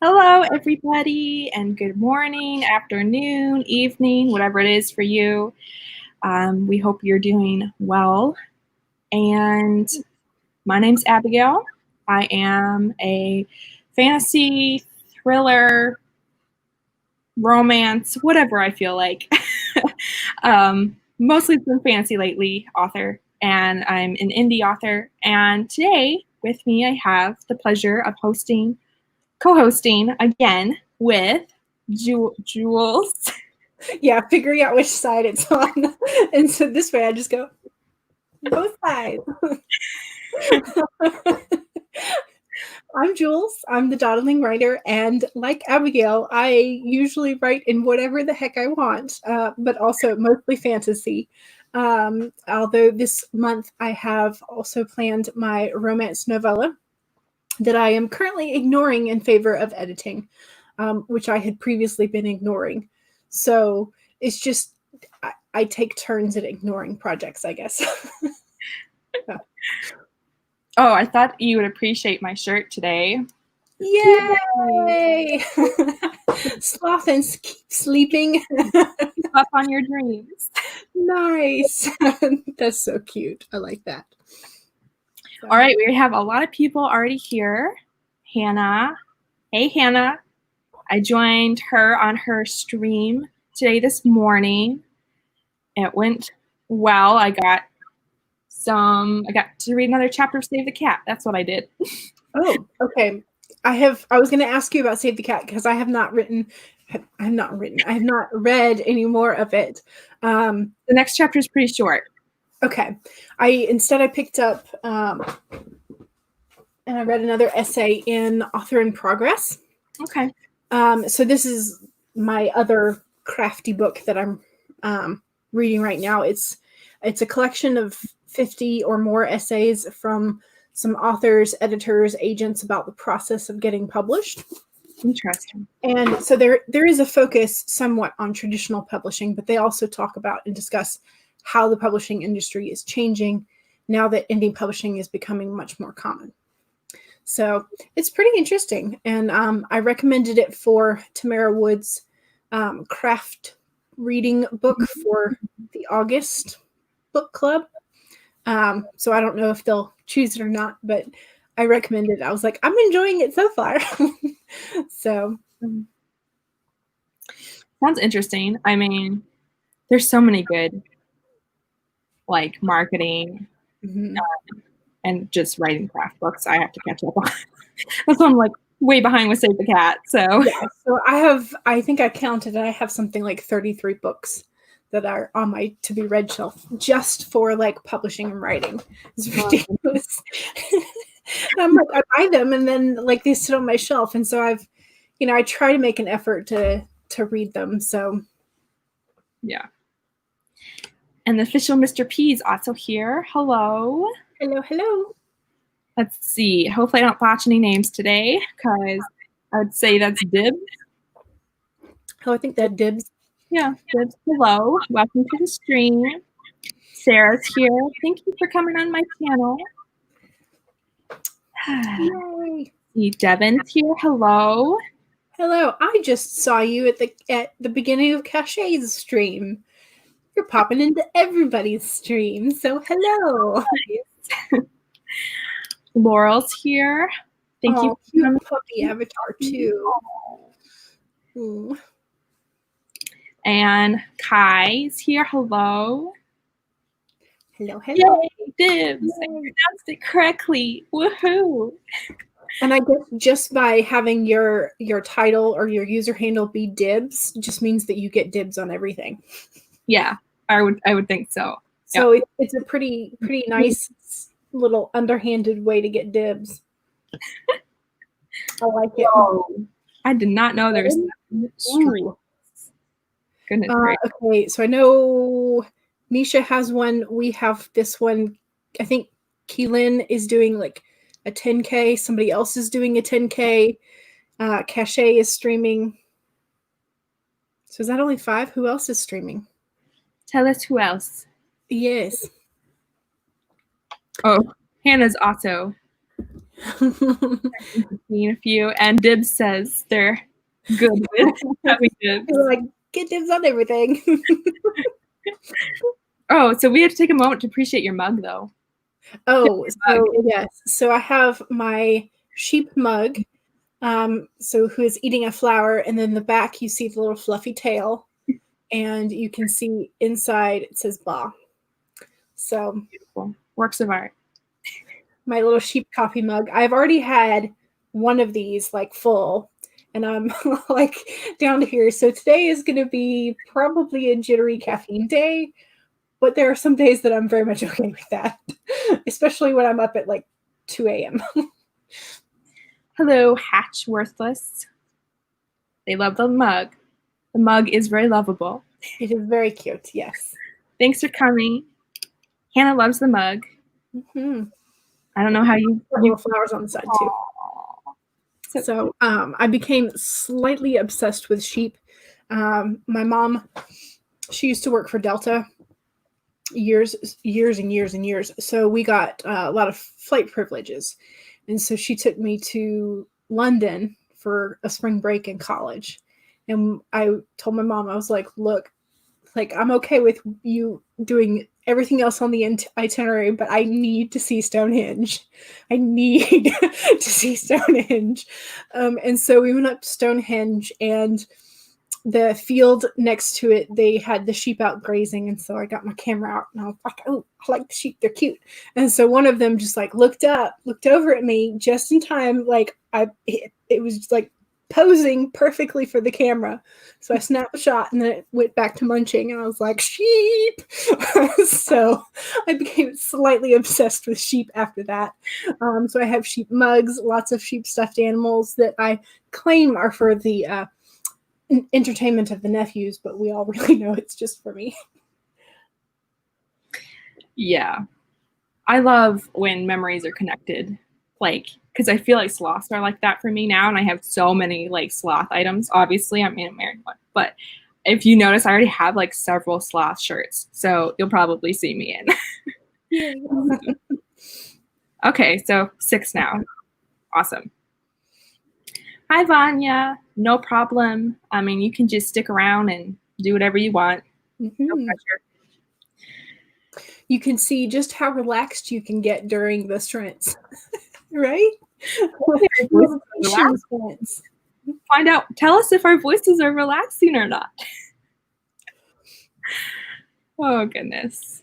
Hello, everybody, and good morning, afternoon, evening, whatever it is for you. We hope you're doing well. And my name's Abigail. I am a fantasy, thriller, romance, whatever I feel like. Mostly been fantasy lately, author, and I'm an indie author. And today, with me, I have the pleasure of co-hosting again with Jules. Yeah, figuring out which side it's on. And so this way I just go, both sides. I'm Jules. I'm the Dawdling writer. And like Abigail, I usually write in whatever the heck I want, but also mostly fantasy. Although this month I have also planned my romance novella that I am currently ignoring in favor of editing, which I had previously been ignoring. So it's just, I take turns at ignoring projects, I guess. Oh, I thought you would appreciate my shirt today. Yay! Sloth and keep sleeping. Up on your dreams. Nice. That's so cute. I like that. So. All right, we have a lot of people already here. Hannah. Hey, Hannah. I joined her on her stream today this morning. It went well. I got to read another chapter of Save the Cat. That's what I did. Oh, okay. I was going to ask you about Save the Cat because I have not read any more of it. The next chapter is pretty short. Okay. Instead I picked up and I read another essay in Author in Progress. Okay. So this is my other crafty book that I'm reading right now. It's a collection of 50 or more essays from some authors, editors, agents about the process of getting published. Interesting. And so there is a focus somewhat on traditional publishing, but they also talk about and discuss how the publishing industry is changing now that indie publishing is becoming much more common. So it's pretty interesting. And I recommended it for Tamara Wood's craft reading book for the August book club. So I don't know if they'll choose it or not, but I recommended it. I was like, I'm enjoying it so far. So sounds interesting. I mean, there's so many good like marketing and just writing craft books I have to catch up on. That's why I'm like way behind with Save the Cat. So yeah, so I think I counted, I have something like 33 books that are on my to be read shelf just for like publishing and writing. It's ridiculous. I'm like, I buy them and then like they sit on my shelf. And so I try to make an effort to read them. So yeah. And the official Mr. P is also here. Hello. Hello, hello. Let's see. Hopefully I don't botch any names today because I would say that's Dibs. Oh, I think that Dibs. Yeah, Dibs. Hello. Welcome to the stream. Sarah's here. Thank you for coming on my channel. Yay. Devin's here. Hello. Hello. I just saw you at the beginning of Cachet's stream. You're popping into everybody's stream. So hello. Laurel's here. Thank you. Cute puppy avatar too. Ooh. And Kai's here. Hello. Hello, hello. Yay, Dibs. I pronounced it correctly. Woohoo. And I guess just by having your title or your user handle be Dibs just means that you get dibs on everything. Yeah, I would think so. So yep. It's a pretty nice little underhanded way to get dibs. I like it. I did not know there's streams. Goodness gracious. Okay, so I know Misha has one. We have this one. I think Keelan is doing like a 10K. Somebody else is doing a 10K. Cachet is streaming. So is that only 5? Who else is streaming? Tell us who else. Yes. Oh, Hannah's also Seen a few, and Dibs says they're good with having dibs. We're like, get dibs on everything. Oh, so we have to take a moment to appreciate your mug, though. Oh, so yes. So I have my sheep mug. So who is eating a flower, and then the back you see the little fluffy tail, and you can see inside it says "Ba." So Beautiful works of art. My little sheep coffee mug. I've already had one of these like full, and I'm like down to here. So today is going to be probably a jittery caffeine day, but there are some days that I'm very much okay with that, especially when I'm up at like 2 a.m. Hello, Hatch Worthless. They love the mug. The mug is very lovable. It is very cute, yes. Thanks for coming. Hannah loves the mug. Mm-hmm. I don't know how you little flowers on the side too. So I became slightly obsessed with sheep. My mom, she used to work for Delta years and years. So we got a lot of flight privileges. And so she took me to London for a spring break in college. And I told my mom, I was like, look, like I'm okay with you doing everything else on the itinerary, but I need to see Stonehenge. I need to see Stonehenge. And so we went up to Stonehenge, and the field next to it, they had the sheep out grazing. And so I got my camera out, and I was like, oh, I like the sheep. They're cute. And so one of them just like looked over at me just in time. Like it was like posing perfectly for the camera. So I snapped a shot, and then it went back to munching, and I was like, sheep. So I became slightly obsessed with sheep after that. So I have sheep mugs, lots of sheep stuffed animals that I claim are for the entertainment of the nephews, but we all really know it's just for me. Yeah. I love when memories are connected, like, because I feel like sloths are like that for me now, and I have so many like sloth items. Obviously, I'm in a married one, but if you notice, I already have like several sloth shirts, so you'll probably see me in. Okay, so 6 now. Awesome. Hi, Vanya. No problem. I mean, you can just stick around and do whatever you want. Mm-hmm. No pressure. You can see just how relaxed you can get during the sprints, right? Find out. Tell us if our voices are relaxing or not. Oh, goodness.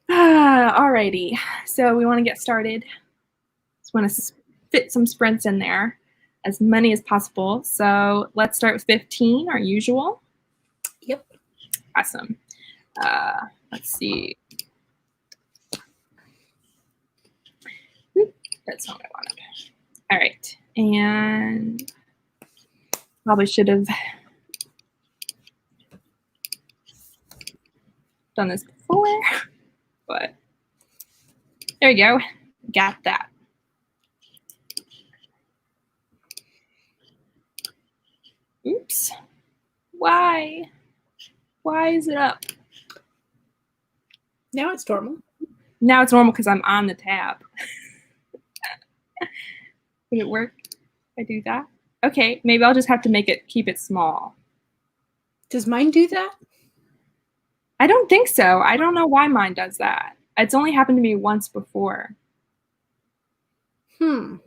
Alrighty. So we want to get started. Just want to fit some sprints in there, as many as possible. So let's start with 15, our usual. Yep. Awesome. Let's see. That's not what I wanted. All right. And probably should have done this before, but there you go. Got that. Oops. Why? Why is it up? Now it's normal. Now it's normal because I'm on the tab. Would it work if I do that? Okay, maybe I'll just have to keep it small. Does mine do that? I don't think so. I don't know why mine does that. It's only happened to me once before. I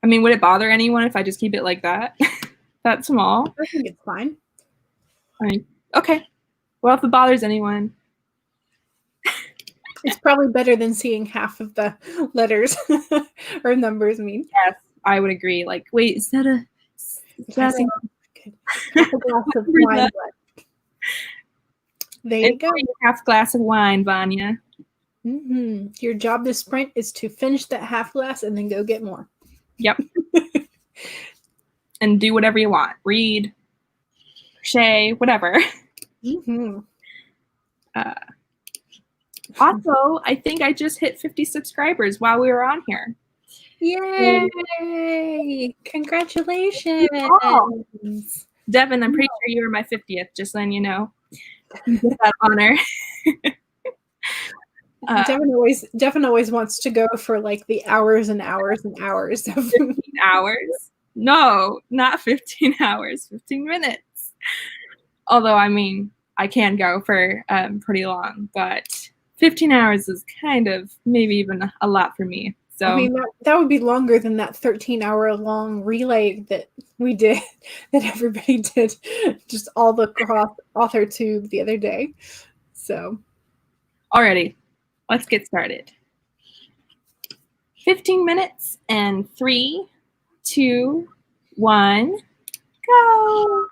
mean, would it bother anyone if I just keep it like that? That small? I think it's fine. I mean, okay. Well, if it bothers anyone. It's probably better than seeing half of the letters or numbers. I mean, yes, I would agree. Like, wait, is that a glass of wine? There you go. Half glass of wine, Vanya. Mm-hmm. Your job this sprint is to finish that half glass and then go get more. Yep. And do whatever you want. Read, crochet, whatever. Mm-hmm. Also, I think I just hit 50 subscribers while we were on here. Yay! Congratulations! Devin, I'm pretty sure you were my 50th, just letting you know. You get that honor. Uh, Devin always wants to go for like the hours and hours and hours of 15 hours? No, not 15 hours, 15 minutes. Although, I mean, I can go for pretty long, but 15 hours is kind of maybe even a lot for me. So, I mean, that would be longer than that 13-hour long relay that we did, that everybody did, just all the cross author tube the other day. So, alrighty, let's get started. 15 minutes and 3, 2, 1, go.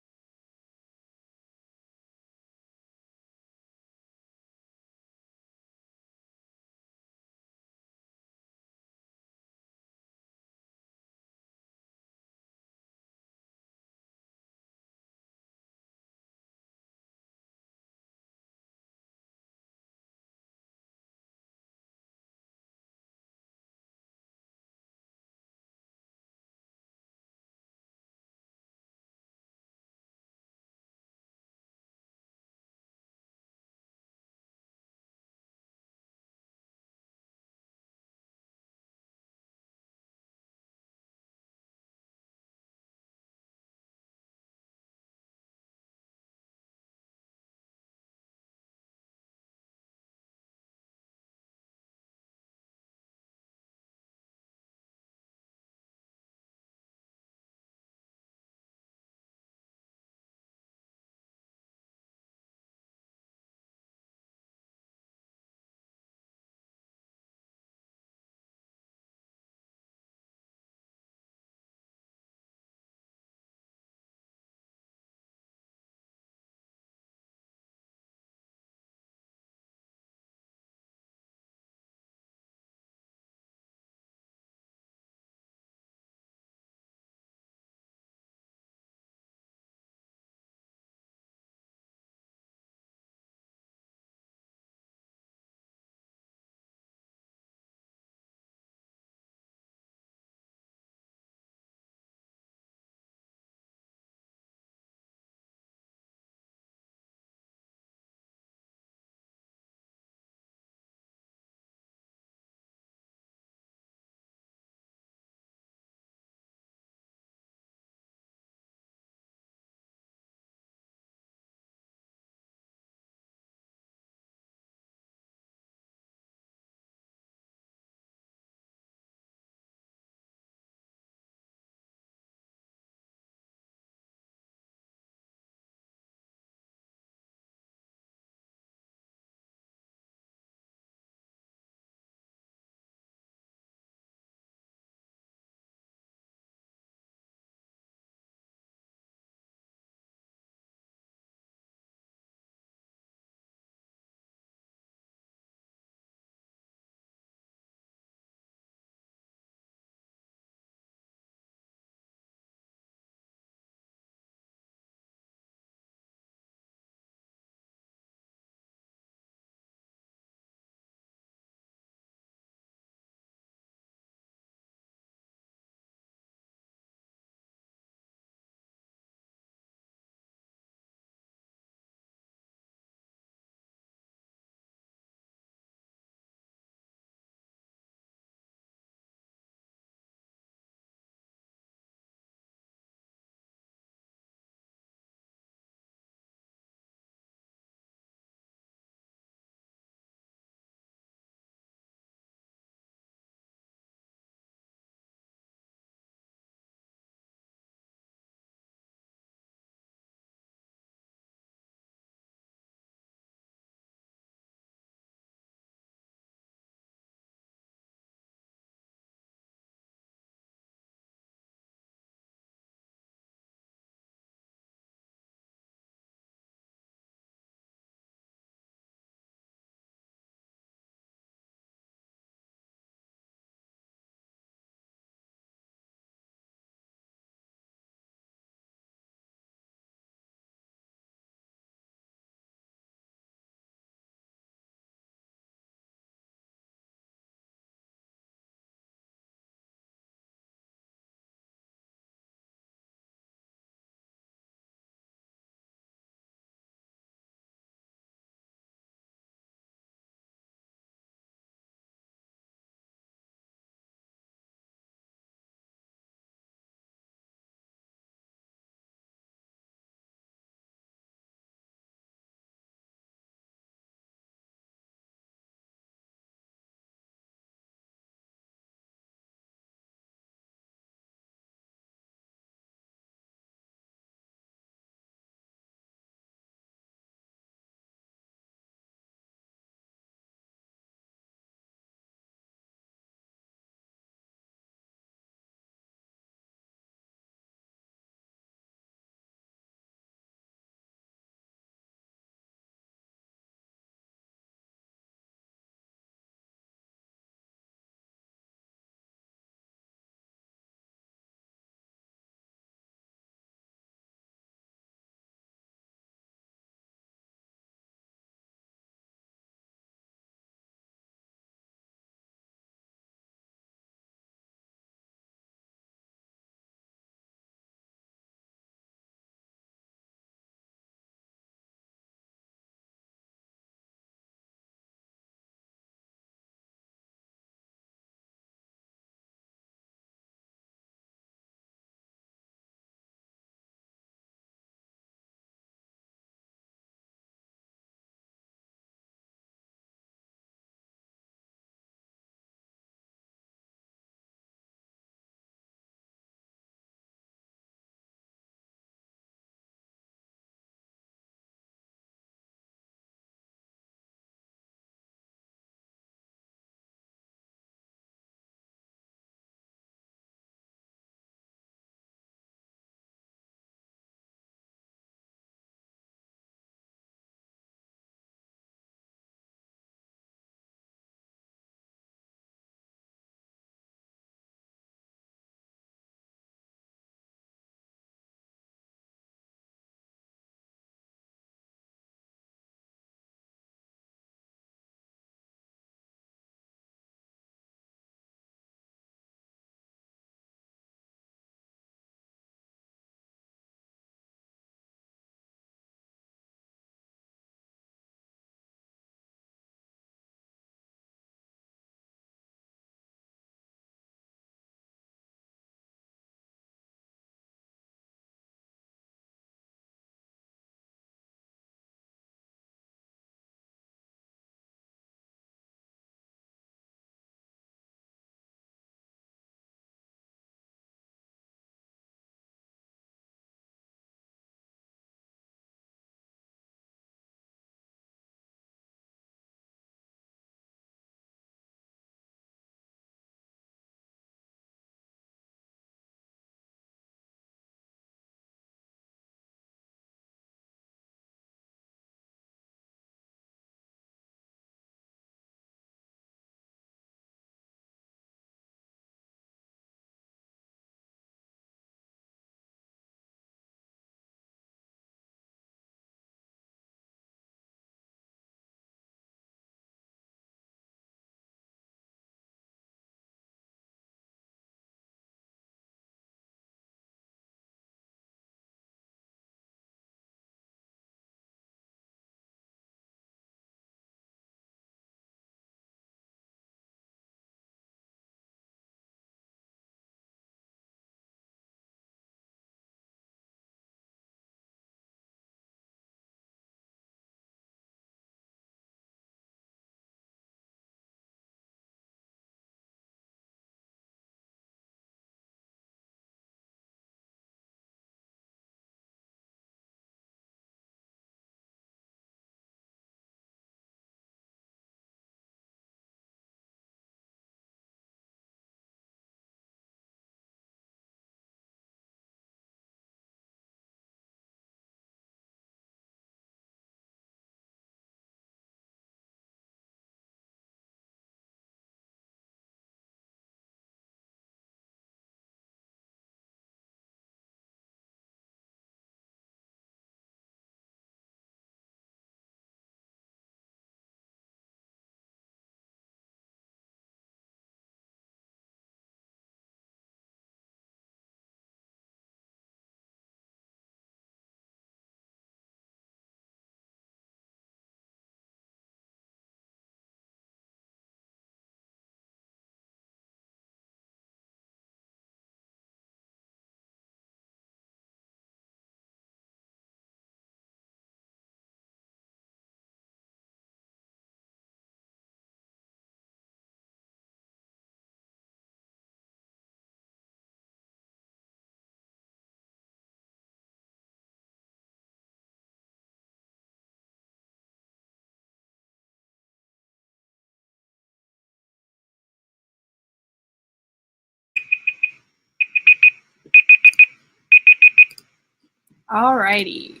Alrighty.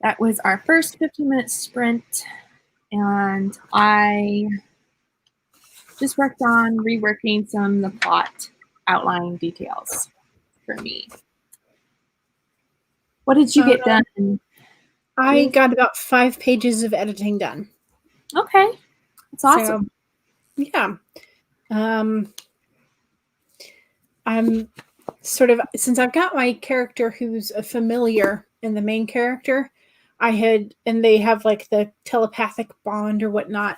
That was our first 15-minute sprint, and I just worked on reworking some of the plot outline details for me. What did you get done? I got about 5 pages of editing done. Okay. That's awesome. So, yeah. I'm sort of, since I've got my character who's a familiar in the main character, and they have like the telepathic bond or whatnot.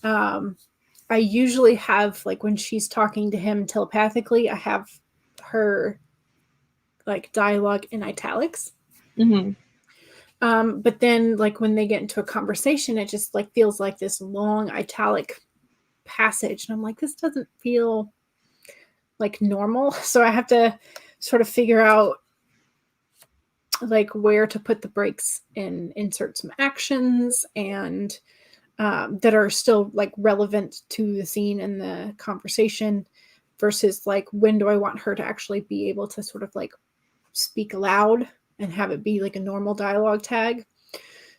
I usually have, like, when she's talking to him telepathically, I have her like dialogue in italics. Mm-hmm. But then, like, when they get into a conversation, it just like feels like this long italic passage, and I'm like, this doesn't feel like normal. So I have to sort of figure out like where to put the breaks and insert some actions and that are still like relevant to the scene and the conversation, versus like when do I want her to actually be able to sort of like speak aloud and have it be like a normal dialogue tag.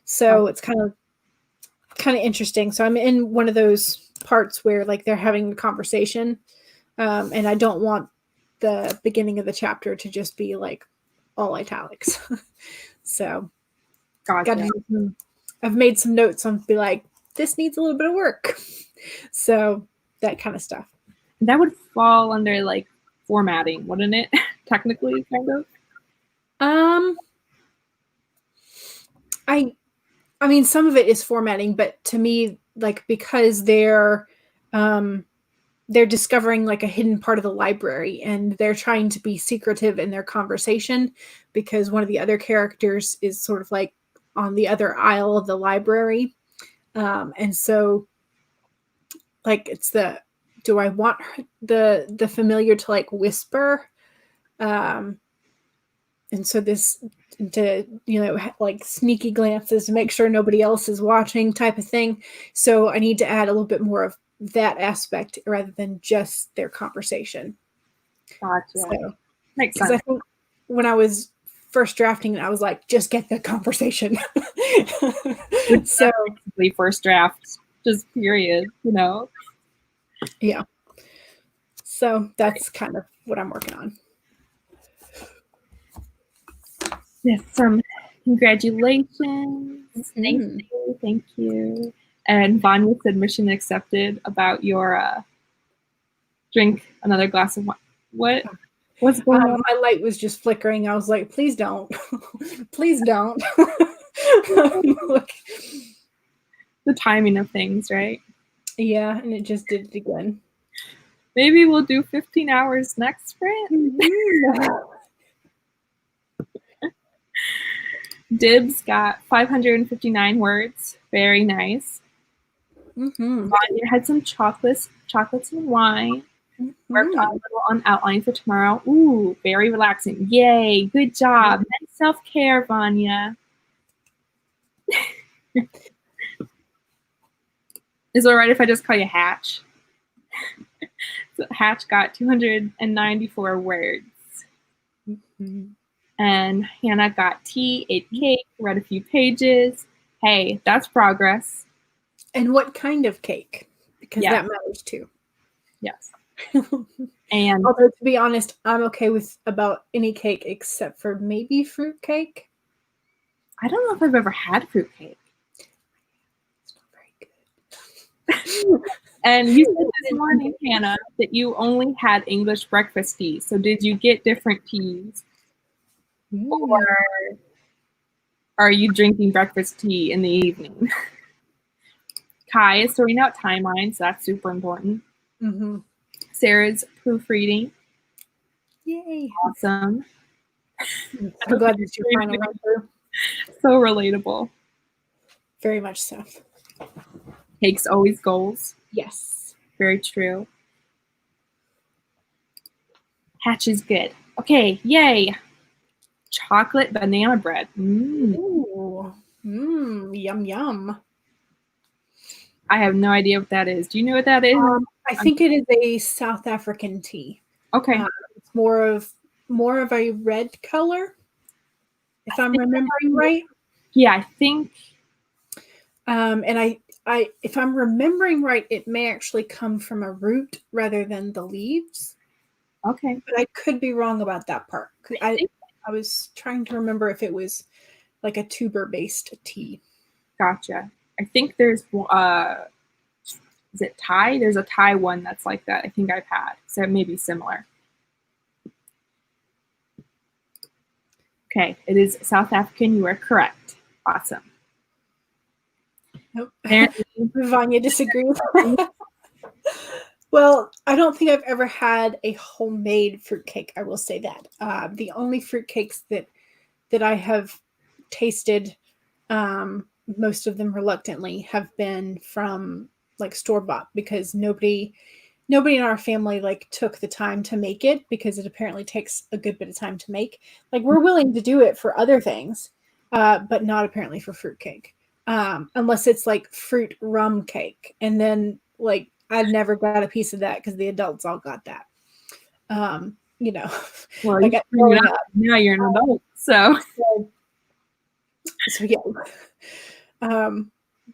So it's kind of interesting. So I'm in one of those parts where like they're having a conversation, and I don't want the beginning of the chapter to just be like all italics. So Gotcha. I've made some notes on be like, this needs a little bit of work. So that kind of stuff. That would fall under like formatting, wouldn't it? Technically, kind of. I mean, some of it is formatting, but to me, like, because they're discovering like a hidden part of the library, and they're trying to be secretive in their conversation because one of the other characters is sort of like on the other aisle of the library. And so like do I want the familiar to like whisper? And so this to, like sneaky glances to make sure nobody else is watching type of thing. So I need to add a little bit more of that aspect rather than just their conversation. Gotcha. So, makes sense. I think when I was first drafting it, I was like, just get the conversation. So first draft, just period, Yeah. So that's kind of what I'm working on. Yes, congratulations. Mm-hmm. Thank you. And Vanya said mission accepted about your drink another glass of wine. What's going on? My light was just flickering. I was like, please don't. Please don't. The timing of things, right? Yeah, and it just did it again. Maybe we'll do 15 hours next sprint. Dibs got 559 words. Very nice. Mm-hmm. Vanya had some chocolates and wine. Mm-hmm. Worked on a little on outline for tomorrow. Ooh, very relaxing. Yay, good job. Nice self-care, Vanya. Is it all right if I just call you Hatch? So Hatch got 294 words. Mm-hmm. And Hannah got tea, ate cake, read a few pages. Hey, that's progress. And what kind of cake? Because that matters too. Yes. And although, to be honest, I'm okay with about any cake except for maybe fruit cake. I don't know if I've ever had fruit cake. It's not very good. And you said this morning, Hannah, that you only had English breakfast tea. So did you get different teas? Or are you drinking breakfast tea in the evening? Kai is sorting out timelines. So that's super important. Mm-hmm. Sarah's proofreading. Yay. Awesome. I'm so glad it's your final run through. So relatable. Very much so. Cakes always goals. Yes. Very true. Hatch is good. Okay, yay. Chocolate banana bread. Ooh. Yum, yum. I have no idea what that is. Do you know what that is? I think it is a South African tea. Okay. It's more of a red color. if I'm remembering right. Yeah, I think. And if I'm remembering right, it may actually come from a root rather than the leaves. Okay. But I could be wrong about that part. I think- was trying to remember if it was like a tuber-based tea. Gotcha. I think there's is it Thai? There's a Thai one that's like that. I think I've had. So it may be similar. Okay, it is South African. You are correct. Awesome. Nope. Apparently, Vanya disagrees. Well, I don't think I've ever had a homemade fruitcake. I will say that. The only fruitcakes that I have tasted, most of them reluctantly, have been from like store bought, because nobody in our family like took the time to make it, because it apparently takes a good bit of time to make. Like, we're willing to do it for other things, but not apparently for fruitcake, unless it's like fruit rum cake, and then like I never got a piece of that because the adults all got that. You know, well, like growing up. now you're an adult, so So yeah.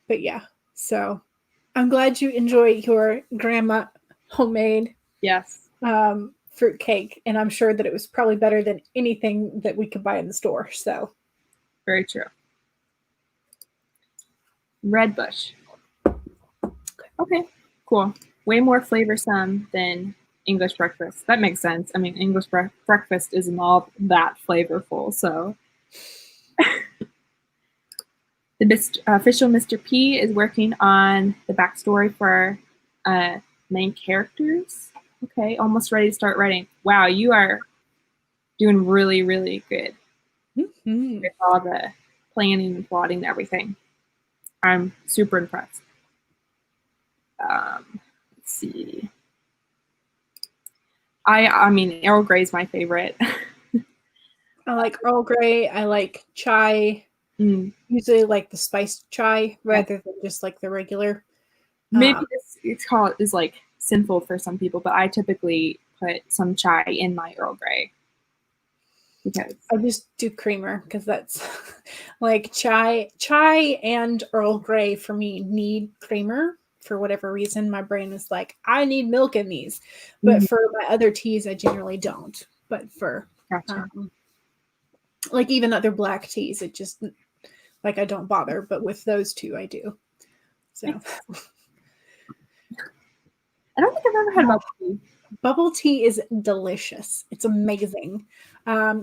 But yeah, so I'm glad you enjoy your grandma homemade yes, fruit cake, and I'm sure that it was probably better than anything that we could buy in the store. So very true. Red Bush. Okay, cool. Way more flavorsome than English breakfast. That makes sense. I mean, English breakfast isn't all that flavorful, so. The official Mr. P is working on the backstory for main characters. Okay, almost ready to start writing. Wow, you are doing really, really good with all the planning and plotting and everything. I'm super impressed. Let's see. I mean, Earl Grey is my favorite. I like Earl Grey. I like chai. Usually like the spiced chai rather than just like the regular. Maybe it's called is like sinful for some people, but I typically put some chai in my Earl Grey. Because I just do creamer because that's like chai and Earl Grey for me need creamer for whatever reason. My brain is like, I need milk in these, but for my other teas, I generally don't. But for like even other black teas, it just like I don't bother. But with those two, I do. So I don't think I've ever had bubble tea. Bubble tea is delicious. It's amazing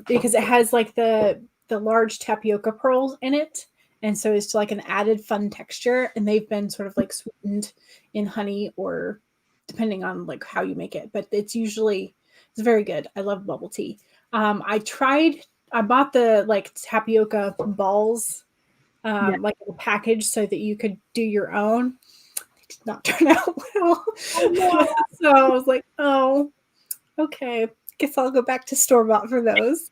because it has like the large tapioca pearls in it, and so it's like an added fun texture. And they've been sort of like sweetened in honey, or depending on like how you make it. But it's very good. I love bubble tea. I bought the like tapioca balls, like in a package, so that you could do your own. Did not turn out well. Oh, no. So I was like, oh, okay. Guess I'll go back to store-bought for those.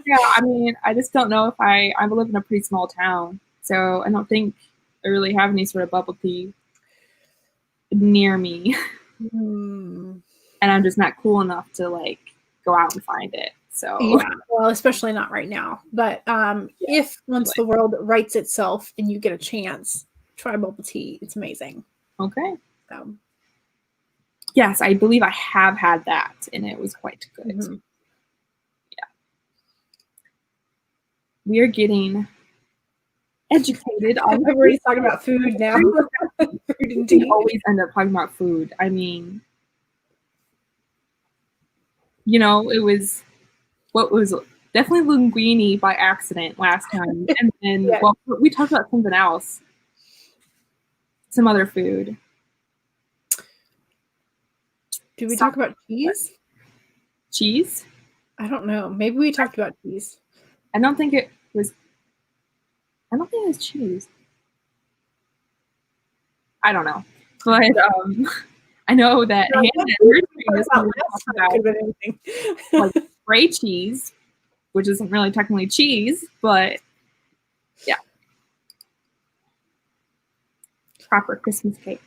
Yeah, I mean, I just don't know if I live in a pretty small town, so I don't think I really have any sort of bubble tea near me. And I'm just not cool enough to like go out and find it. So yeah, well, especially not right now. But if once the world rights itself and you get a chance, try bubble tea. It's amazing. Okay. So yes, I believe I have had that, and it was quite good. Yeah. We are getting educated on everybody's talking about food now. Food and tea. We always end up talking about food. I mean, you know, it was definitely linguine by accident last time, and then well, we talked about something else, some other food. Did we talk about cheese? Cheese? I don't know. Maybe we talked about cheese. I don't think it was cheese. I don't know. But I know that like gray cheese, which isn't really technically cheese, but yeah. Proper Christmas cake.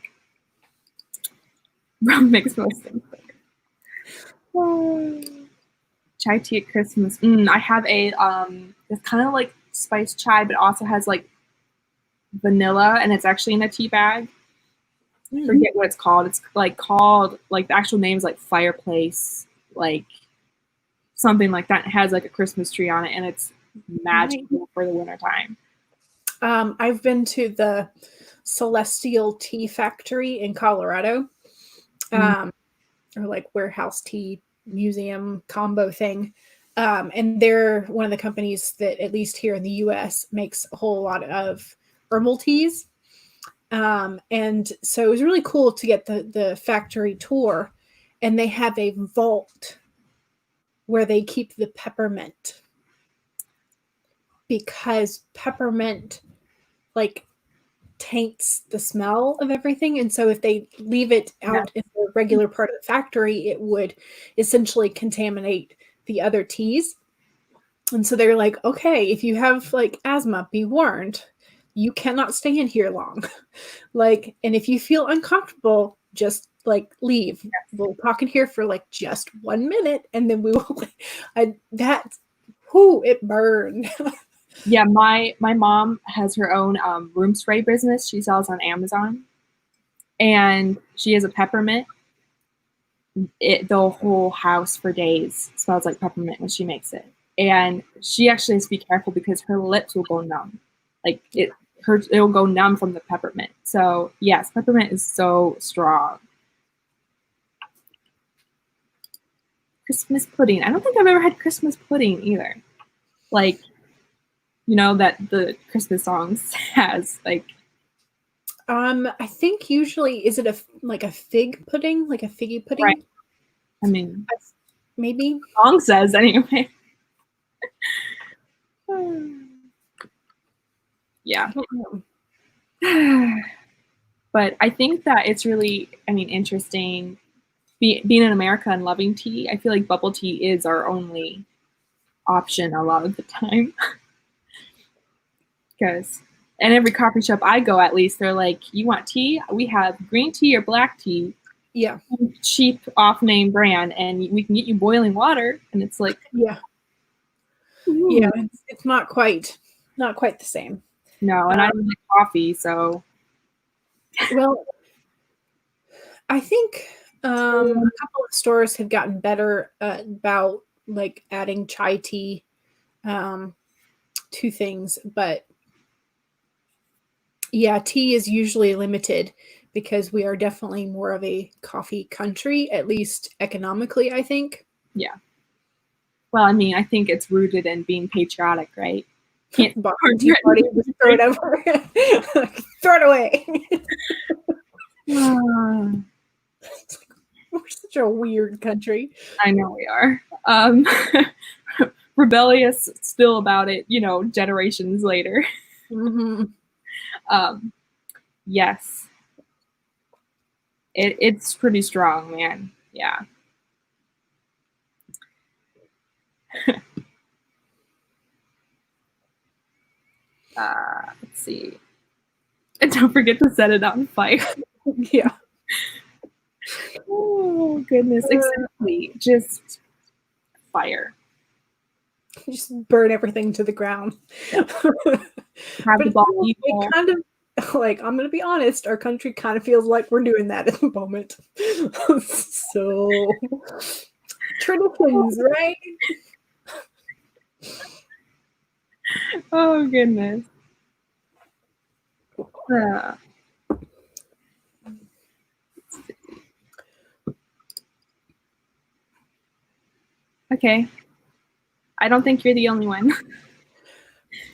Rum makes most things better. Chai tea at Christmas. I have a it's kind of like spiced chai, but also has like vanilla, and it's actually in a tea bag. Forget what it's called. It's like called like the actual name is like Fireplace, like something like that. It has like a Christmas tree on it, and it's magical for the wintertime. I've been to the Celestial Tea Factory in Colorado, or like warehouse tea museum combo thing. And they're one of the companies that, at least here in the US, makes a whole lot of herbal teas. And so it was really cool to get the factory tour, and they have a vault where they keep the peppermint, because peppermint like taints the smell of everything. And so if they leave it out in the regular part of the factory, it would essentially contaminate the other teas. And so they're like, okay, if you have like asthma, be warned, you cannot stay in here long. Like, and if you feel uncomfortable, just like leave. We'll talk in here for like just 1 minute, and then we will. It burned. Yeah, my mom has her own room spray business. She sells on Amazon, and she has a peppermint. The whole house for days smells like peppermint when she makes it, and she actually has to be careful because her lips will go numb. Like it'll go numb from the peppermint. So yes, peppermint is so strong. Christmas pudding. I don't think I've ever had Christmas pudding either. Like, you know, that the Christmas songs has like. I think usually, is it like a fig pudding, like a figgy pudding? Right. I mean, maybe. The song says anyway. Yeah. But I think that it's really, interesting being in America and loving tea. I feel like bubble tea is our only option a lot of the time. Because in every coffee shop I go, at least, they're like, you want tea? We have green tea or black tea. Yeah. Cheap off-name brand, and we can get you boiling water. And it's like, yeah. Ooh. Yeah, it's not quite the same. No, and I don't like coffee, so. Well, I think a couple of stores have gotten better about like adding chai tea to things, but yeah, tea is usually limited because we are definitely more of a coffee country, at least economically, I think. Yeah. Well, I think it's rooted in being patriotic, right? Can't tea party, just throw it over. Throw it away. We're such a weird country. I know we are. Rebellious still about it, generations later. Mm-hmm. Yes. It's pretty strong, man. Yeah. Let's see. And don't forget to set it on fire. Yeah. Oh, goodness. Exactly. Just fire. Just burn everything to the ground. Have the ball it kind of, like, I'm going to be honest, our country kind of feels like we're doing that at the moment. So, traditions, right? Oh, goodness. Okay. I don't think you're the only one.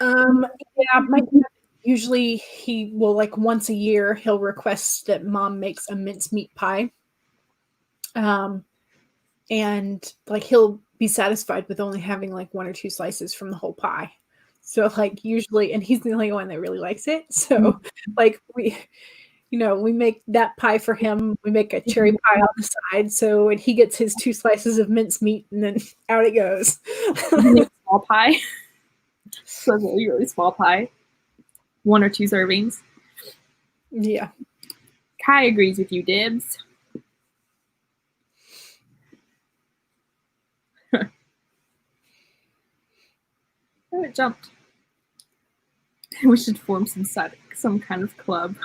Yeah, my dad, usually he will, like, once a year, he'll request that mom makes a mincemeat pie. And like he'll be satisfied with only having like 1 or 2 slices from the whole pie. So like usually, and he's the only one that really likes it. So like we make that pie for him. We make a cherry pie on the side. So and he gets his 2 slices of mincemeat, and then out it goes. Small pie. So really, really small pie. 1 or 2 servings. Yeah. Kai agrees with you, Dibs. Oh, it jumped. We should form some kind of club.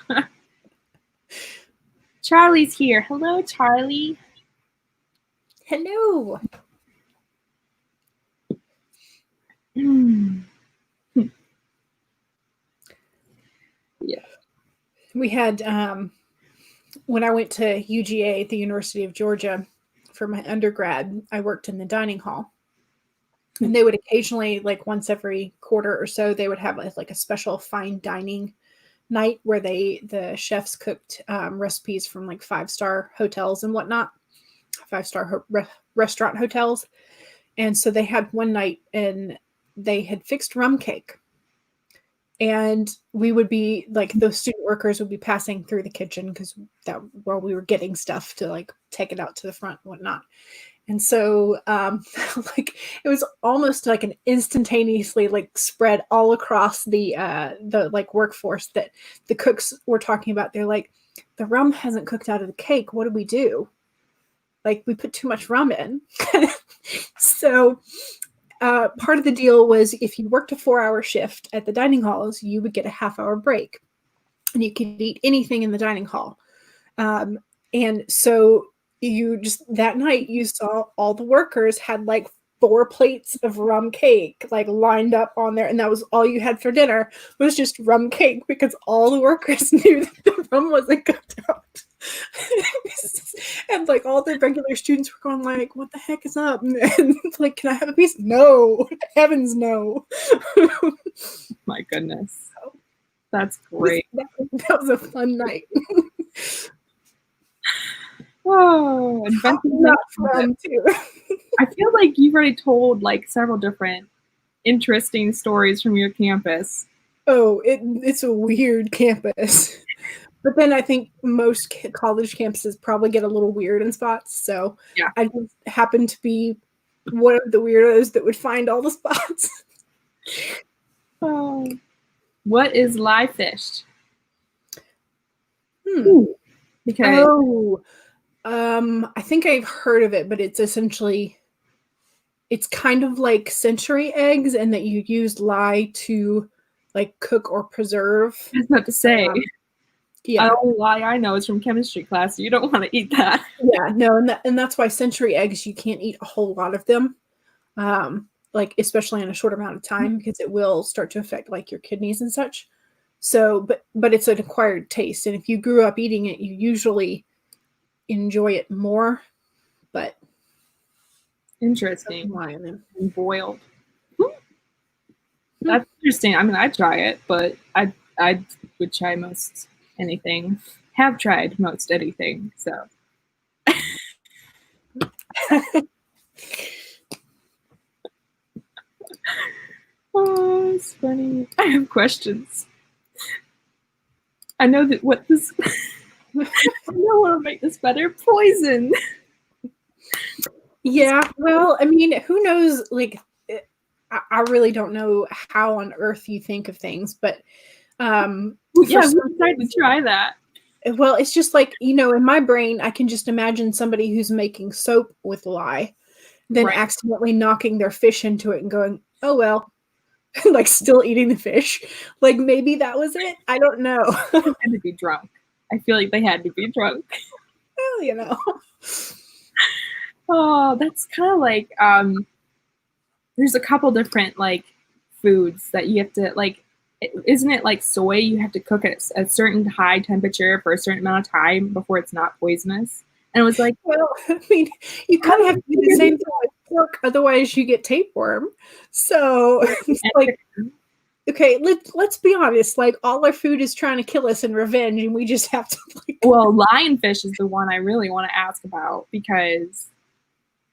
Charlie's here. Hello, Charlie. Hello. Yeah. We had when I went to UGA at the University of Georgia for my undergrad, I worked in the dining hall. And they would occasionally, like once every quarter or so, they would have like a special fine dining night where the chefs cooked recipes from like 5-star hotels and whatnot, 5-star restaurant hotels. And so they had one night and they had fixed rum cake. And we would be like, those student workers would be passing through the kitchen because we were getting stuff to like take it out to the front and whatnot. And so like it was almost like an instantaneously like spread all across the like workforce that the cooks were talking about. They're like, the rum hasn't cooked out of the cake. What do we do? Like, we put too much rum in. So part of the deal was if you worked a 4-hour shift at the dining halls, you would get a half-hour break. And you could eat anything in the dining hall. And so that night you saw all the workers had like 4 plates of rum cake like lined up on there, and that was all you had for dinner was just rum cake because all the workers knew that the rum wasn't cooked out. And like all the regular students were going like, what the heck is up? And like, can I have a piece? No, heavens no. My goodness, that's great. That was a fun night. Oh, not fun too. I feel like you've already told like several different interesting stories from your campus. Oh, it's a weird campus. But then I think most college campuses probably get a little weird in spots. So yeah. I just happened to be one of the weirdos that would find all the spots. Oh. What is live fish? Because I think I've heard of it, but it's essentially, it's kind of like century eggs, and that you use lye to like cook or preserve. I was about to say, yeah. The only lye I know is from chemistry class. You don't want to eat that. Yeah, no, and that's why century eggs, you can't eat a whole lot of them, like especially in a short amount of time, because it will start to affect like your kidneys and such. So, but it's an acquired taste, and if you grew up eating it, you usually enjoy it more. But interesting. And boiled. That's interesting. I mean, I'd try it, but I would try most anything. Have tried most anything. So. Oh, it's funny. I have questions. I know that what this. I know what will make this better. Poison. Yeah, well, I mean, who knows? Like, I really don't know how on earth you think of things, but yeah, we decided to try that. Well, it's just like, in my brain, I can just imagine somebody who's making soap with lye, then accidentally knocking their fish into it and going, oh, well, like still eating the fish. Like maybe that was it. I don't know. They had to be drunk. I feel like they had to be drunk. Well, Oh, that's kind of like, there's a couple different like foods that you have to like, isn't it like soy? You have to cook at a certain high temperature for a certain amount of time before it's not poisonous. And it was like, well, I mean, you kind of have to do the same thing with pork, otherwise you get tapeworm. So it's like, okay, let's be honest. Like all our food is trying to kill us in revenge, and we just have to. Like, well, lionfish is the one I really want to ask about because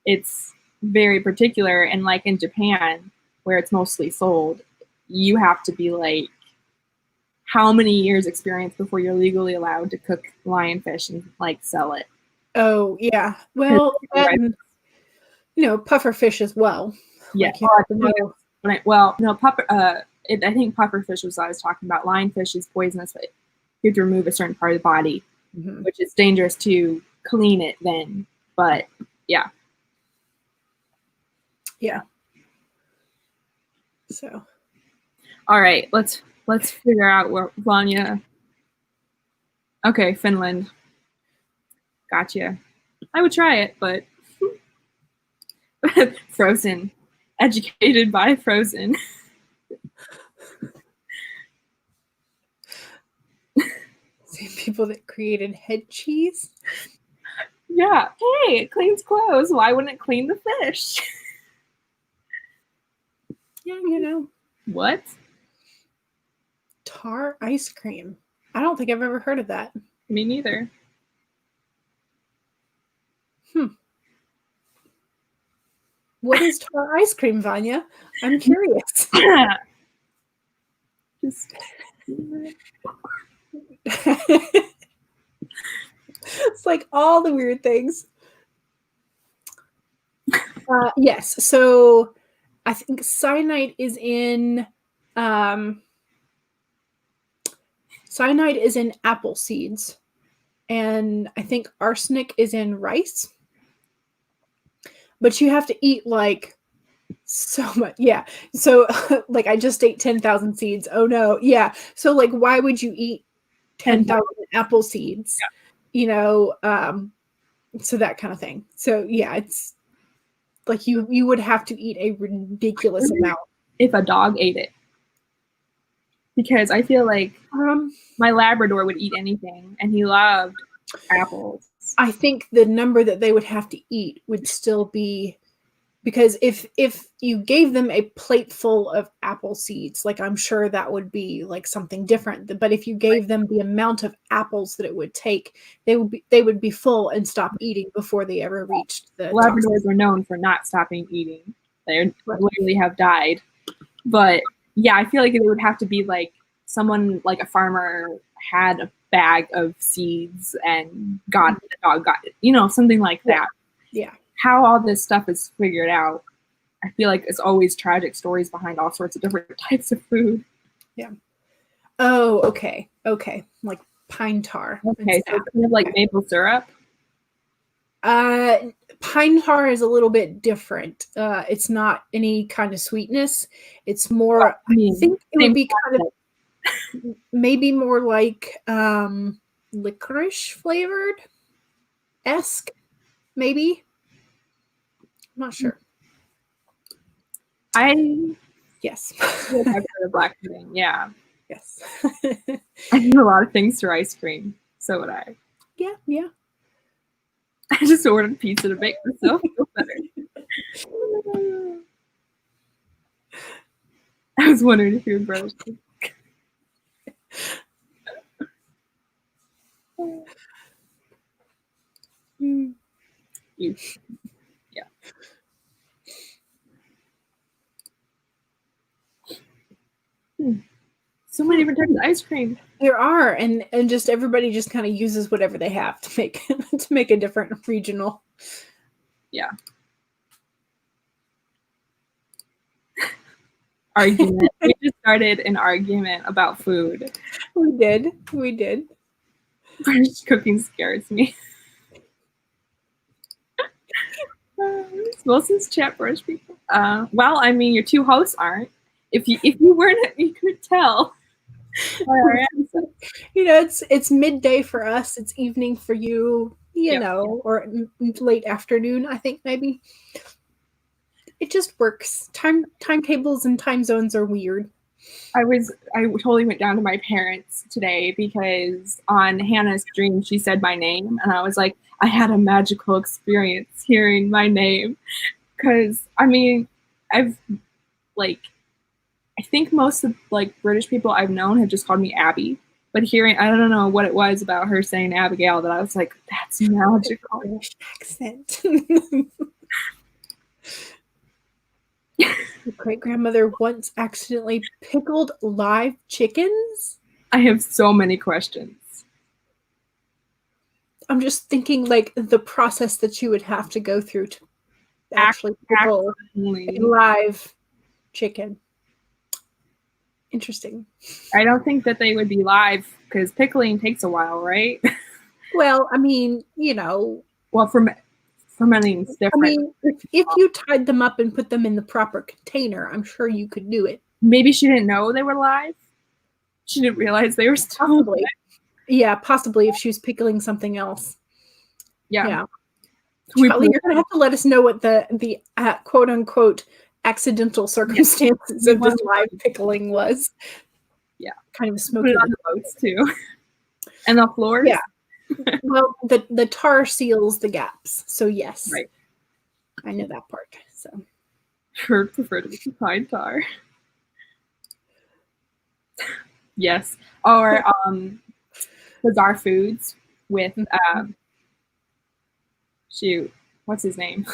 it's very particular, and like in Japan, where it's mostly sold, you have to be like how many years experience before you're legally allowed to cook lionfish and like sell it. Oh yeah, well, puffer fish as well. Yeah, like, puffer. I think puffer fish was what I was talking about. Lionfish is poisonous, but you have to remove a certain part of the body, which is dangerous to clean it then. But yeah. Yeah. So All right, let's figure out where Vanya. Okay, Finland. Gotcha. I would try it, but Frozen. Educated by Frozen. Same people that created head cheese. Yeah. Hey, it cleans clothes. Why wouldn't it clean the fish? Yeah, you know. What? Tar ice cream. I don't think I've ever heard of that. Me neither. What is tar ice cream, Vanya? I'm curious. Just It's like all the weird things. Yes, so I think cyanide is in apple seeds, and I think arsenic is in rice. But you have to eat like so much. Yeah. So like I just ate 10,000 seeds. Oh no. Yeah. So like why would you eat 10,000 apple seeds? Yeah. You know, so that kind of thing. So yeah, it's like you would have to eat a ridiculous amount. If a dog ate it. Because I feel like my Labrador would eat anything, and he loved apples. I think the number that they would have to eat would still be, because if you gave them a plate full of apple seeds, like I'm sure that would be like something different. But if you gave them the amount of apples that it would take, they would be full and stop eating before they ever reached the Labradors are known for not stopping eating. They literally have died. But yeah, I feel like it would have to be like someone, like a farmer had a bag of seeds and the dog got it, you know, something like that. Yeah. How all this stuff is figured out, I feel like it's always tragic stories behind all sorts of different types of food. Yeah. Oh, okay. Okay. Like pine tar. Okay, so kind of like maple syrup. Pine tar is a little bit different. It's not any kind of sweetness. It's more, I think it would be kind of maybe more like licorice flavored esque, maybe. I'm not sure. Yes. I've heard of black pudding. Yeah. Yes. I do a lot of things through ice cream. So would I. Yeah. Yeah. I just ordered pizza to make myself feel better. I was wondering if you were British. Yeah. So many different types of ice cream. There are, and just everybody just kind of uses whatever they have to make a different regional. Yeah. Argument. We just started an argument about food. We did. British cooking scares me. Wilson's chat British people. Well, I mean, your two hosts aren't. If you weren't, you could tell. You know, it's midday for us. It's evening for you. You know, or late afternoon. I think maybe. It just works. Timetables and time zones are weird. I totally went down to my parents today because on Hannah's stream she said my name, and I was like, I had a magical experience hearing my name, because I mean, I think most of like British people I've known have just called me Abby, but hearing, I don't know what it was about her saying Abigail that I was like, that's magical. British accent. Your great-grandmother once accidentally pickled live chickens? I have so many questions. I'm just thinking like the process that you would have to go through to actually pickle a live chicken. Interesting. I don't think that they would be live because pickling takes a while, right? Well, I mean, you know. Well, fermenting's different. I mean, if you tied them up and put them in the proper container, I'm sure you could do it. maybe she didn't know they were live. She didn't realize they were still Possibly. alive. Yeah, possibly if she was pickling something else. Yeah. Charlie, you're gonna have to let us know what the quote unquote accidental circumstances of this live pickling was. Yeah. Kind of smoky. Put it on the boats too. And the floors? Yeah. Well, the tar seals the gaps. So yes. Right. I know that part. So prefer to be pine tar. Yes. Or Bizarre Foods with shoot, what's his name?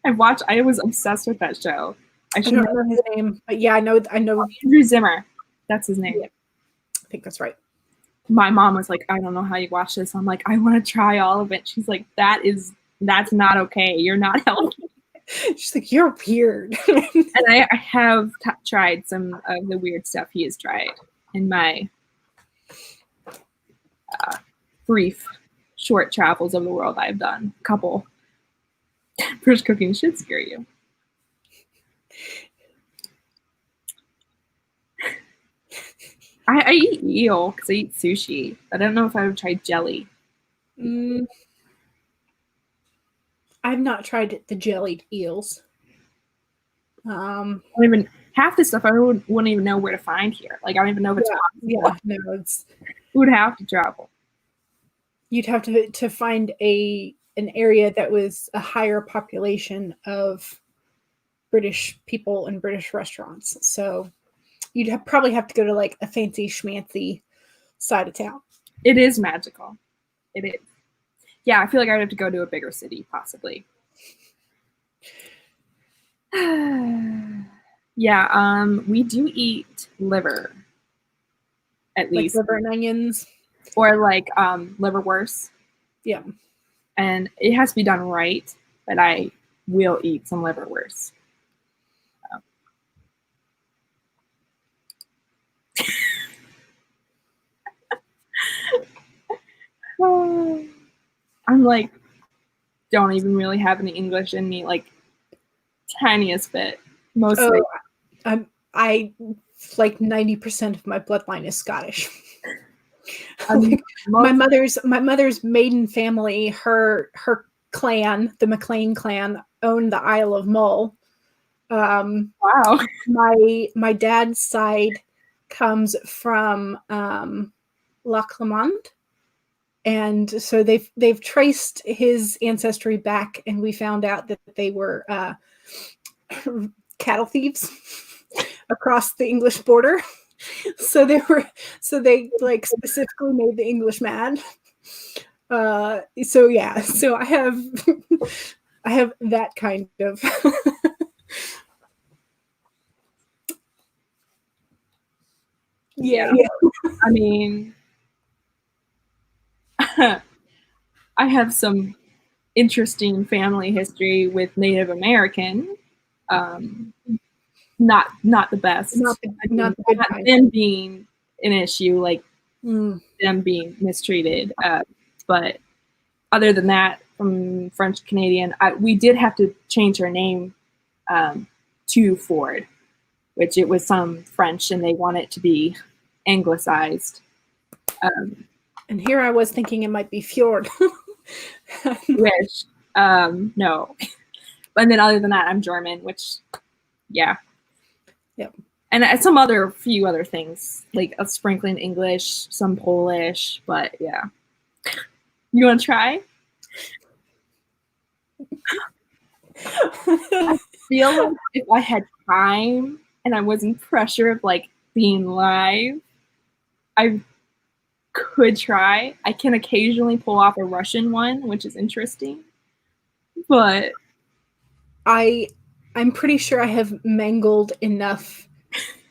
I was obsessed with that show. I don't know his name, but yeah, I know Andrew Zimmer. That's his name. Yeah. I think that's right. My mom was like, I don't know how you watch this. I'm like, I want to try all of it. She's like, that's not okay. You're not healthy. She's like, you're weird. And I have tried some of the weird stuff he has tried in my brief, short travels of the world I've done. A couple. British cooking should scare you. I eat eel because I eat sushi. I don't know if I would try jelly. I've not tried the jellied eels. Half the stuff I wouldn't even know where to find here. Like I don't even know if it's possible. Yeah, no, We would have to travel. You'd have to find an area that was a higher population of British people and British restaurants. So you'd probably have to go to like a fancy schmancy side of town. It is magical. It is. Yeah, I feel like I'd have to go to a bigger city, possibly. Yeah, we do eat liver, at least. Like liver and onions. Or like liverwurst. Yeah. And it has to be done right, but I will eat some liverwurst. I'm like, don't even really have any English in me, like tiniest bit. Mostly. I like 90% of my bloodline is Scottish. My mother's maiden family, her clan, the MacLean clan, owned the Isle of Mull. Wow. My dad's side comes from Loch Lomond, and so they've traced his ancestry back, and we found out that they were cattle thieves across the English border. So they like specifically made the English mad. So yeah, so I have that kind of yeah. I mean, I have some interesting family history with Native American. Not the best. Not the good kind. Them being an issue, like them being mistreated. But other than that, from French Canadian, we did have to change her name to Ford, which it was some French, and they want it to be anglicized. And here I was thinking it might be Fjord. Which, no. And then other than that, I'm German, which, yeah. Yep. And few other things, like a sprinkling English, some Polish, but yeah. You want to try? I feel like if I had time and I wasn't pressure of like being live, I could try. I can occasionally pull off a Russian one, which is interesting. But I'm pretty sure I have mangled enough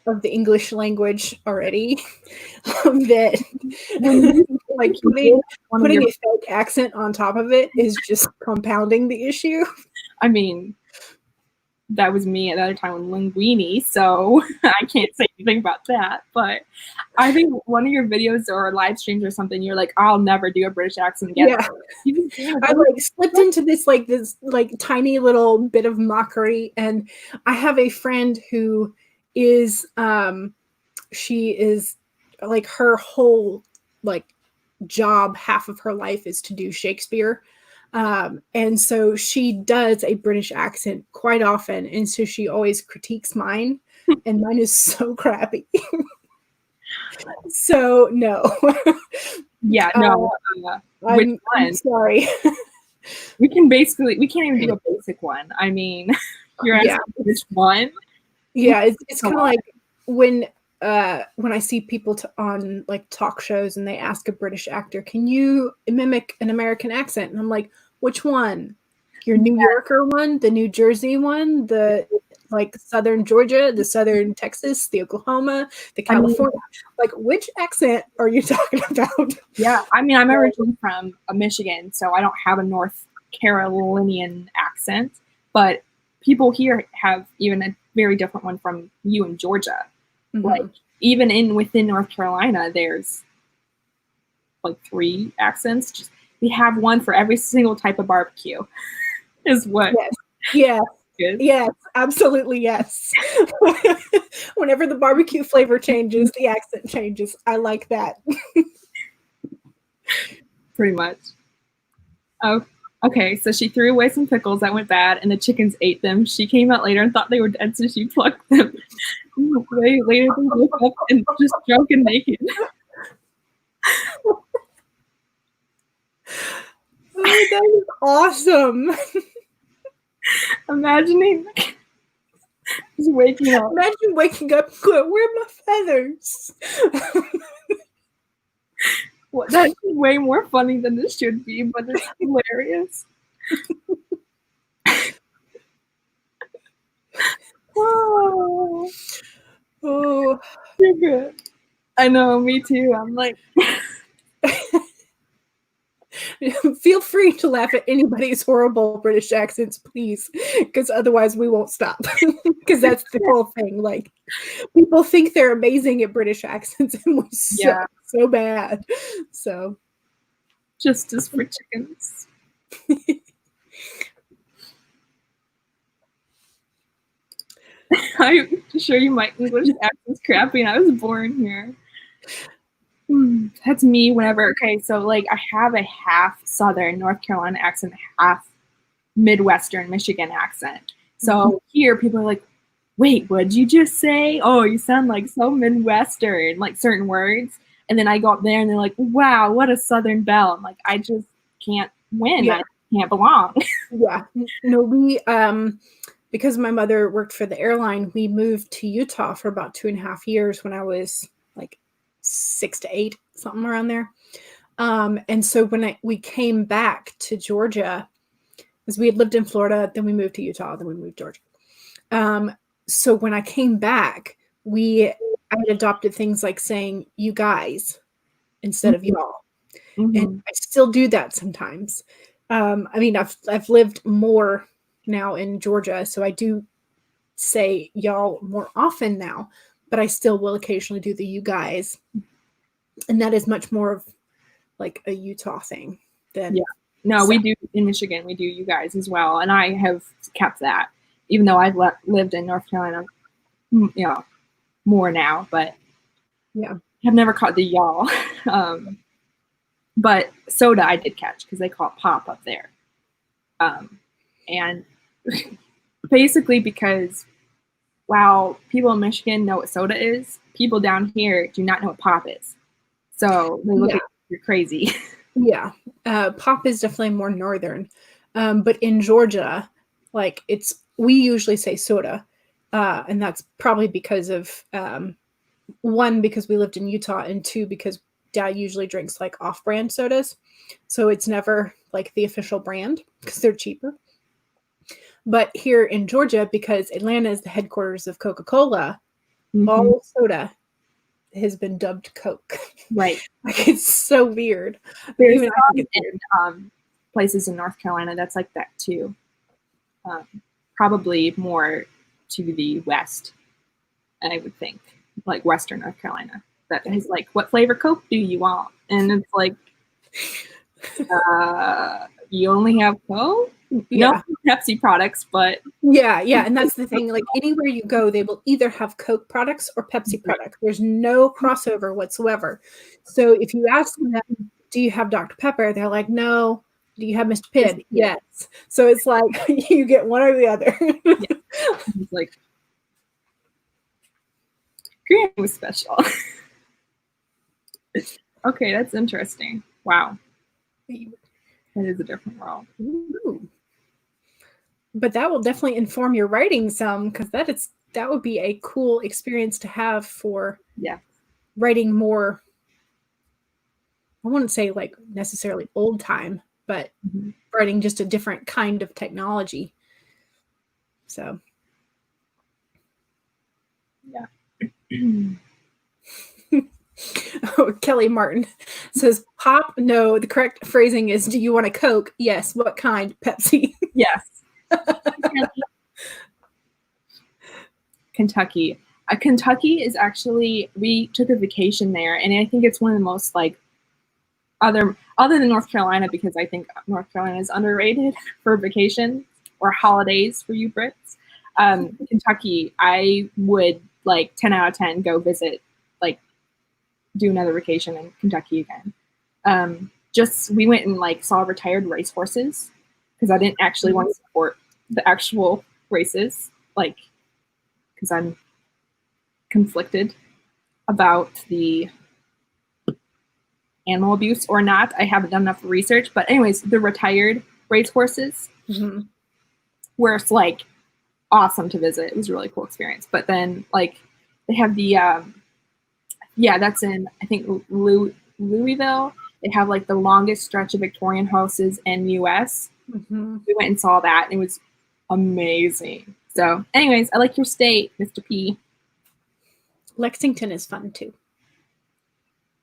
of the English language already that like putting a fake accent on top of it is just compounding the issue. I mean, that was me at that time with linguini, so I can't say anything about that. But I think one of your videos or live streams or something, you're like, I'll never do a British accent again. Yeah. I like slipped into this tiny little bit of mockery, and I have a friend who is she is like her whole like job, half of her life is to do Shakespeare. And so she does a British accent quite often. And so she always critiques mine, and mine is so crappy. So no. Yeah, no. I'm sorry. We can't even do a basic one. I mean, you're asking for which one? Yeah, it's kind of like when I see people on like talk shows and they ask a British actor, "Can you mimic an American accent?" And I'm like, "Which one? Your New Yorker one, the New Jersey one, the like Southern Georgia, the Southern Texas, the Oklahoma, the California? Like, which accent are you talking about?" Yeah, I mean, I'm originally from Michigan, so I don't have a North Carolinian accent, but people here have even a very different one from you in Georgia. Mm-hmm. Like even within North Carolina, there's like 3 accents. Just we have one for every single type of barbecue. Is what? Yes. Yeah. Yes, absolutely yes. Whenever the barbecue flavor changes, the accent changes. I like that. Pretty much. Oh, okay. So she threw away some pickles that went bad, and the chickens ate them. She came out later and thought they were dead, so she plucked them. Later, they woke up and just drunk and naked. Oh, that is awesome. Imagining just waking up. Imagine waking up and going, "Where are my feathers?" Well, that's way more funny than this should be, but it's hilarious. Oh, you're good. I know, me too. I'm like, feel free to laugh at anybody's horrible British accents, please, because otherwise we won't stop. Because that's the whole thing. Like, people think they're amazing at British accents, and we suck so bad. So, justice for chickens. I'm sure my English accent's crappy, and I was born here. That's me whenever, okay, so like I have a half Southern North Carolina accent, half Midwestern Michigan accent. So here people are like, wait, what'd you just say? Oh, you sound like so Midwestern, like certain words. And then I go up there and they're like, wow, what a Southern belle. I'm like, I just can't win. Yeah. I can't belong. Yeah. No, we, because my mother worked for the airline, we moved to Utah for about 2.5 years when I was like 6 to 8, something around there. And so when we came back to Georgia, because we had lived in Florida, then we moved to Utah, then we moved to Georgia. So when I came back, I had adopted things like saying "you guys" instead of "y'all," and I still do that sometimes. I mean, I've lived more now in Georgia, so I do say "y'all" more often now, but I still will occasionally do the "you guys," and that is much more of like a Utah thing than. Yeah. No, we do in Michigan. We do "you guys" as well, and I have kept that, even though I've lived in North Carolina, more now. But yeah, I've never caught the "y'all." But soda I did catch because they call it pop up there, and basically because while people in Michigan know what soda is, people down here do not know what pop is. So they look at you're crazy. Yeah, pop is definitely more northern, but in Georgia, like we usually say soda, and that's probably because of 1, because we lived in Utah, and 2, because Dad usually drinks like off-brand sodas, so it's never like the official brand because they're cheaper. But here in Georgia, because Atlanta is the headquarters of Coca-Cola, all soda has been dubbed Coke. Right. Like, it's so weird. There's some places in North Carolina that's like that too. Probably more to the west, I would think, like Western North Carolina. That is like, what flavor Coke do you want? And it's like, you only have Coke? Yeah. No Pepsi products, but Yeah, and that's the thing. Like anywhere you go, they will either have Coke products or Pepsi products. There's no crossover whatsoever. So if you ask them, do you have Dr. Pepper? They're like, no. Do you have Mr. Pibb? Yes. So it's like you get one or the other. Yeah. It's like Green was special. Okay, that's interesting. Wow. That is a different world. Ooh. But that will definitely inform your writing some, because that would be a cool experience to have for writing more. I wouldn't say like necessarily old time, but writing just a different kind of technology. So oh, Kelly Martin says, "Pop? No, the correct phrasing is, do you want a Coke? Yes. What kind? Pepsi." Yes. Kentucky. Kentucky is actually, we took a vacation there, and I think it's one of the most like other than North Carolina, because I think North Carolina is underrated for vacation or holidays for you Brits. Kentucky, I would like 10 out of 10 go visit, like do another vacation in Kentucky again. Just we went and like saw retired racehorses, because I didn't actually want to support the actual races, like because I'm conflicted about the animal abuse or not. I haven't done enough research, but anyways, the retired racehorses where it's like awesome to visit. It was a really cool experience. But then like they have the that's in I think Louisville. They have like the longest stretch of Victorian houses in the US. We went and saw that, and it was amazing. So anyways, I like your state, Mr. P. Lexington is fun too.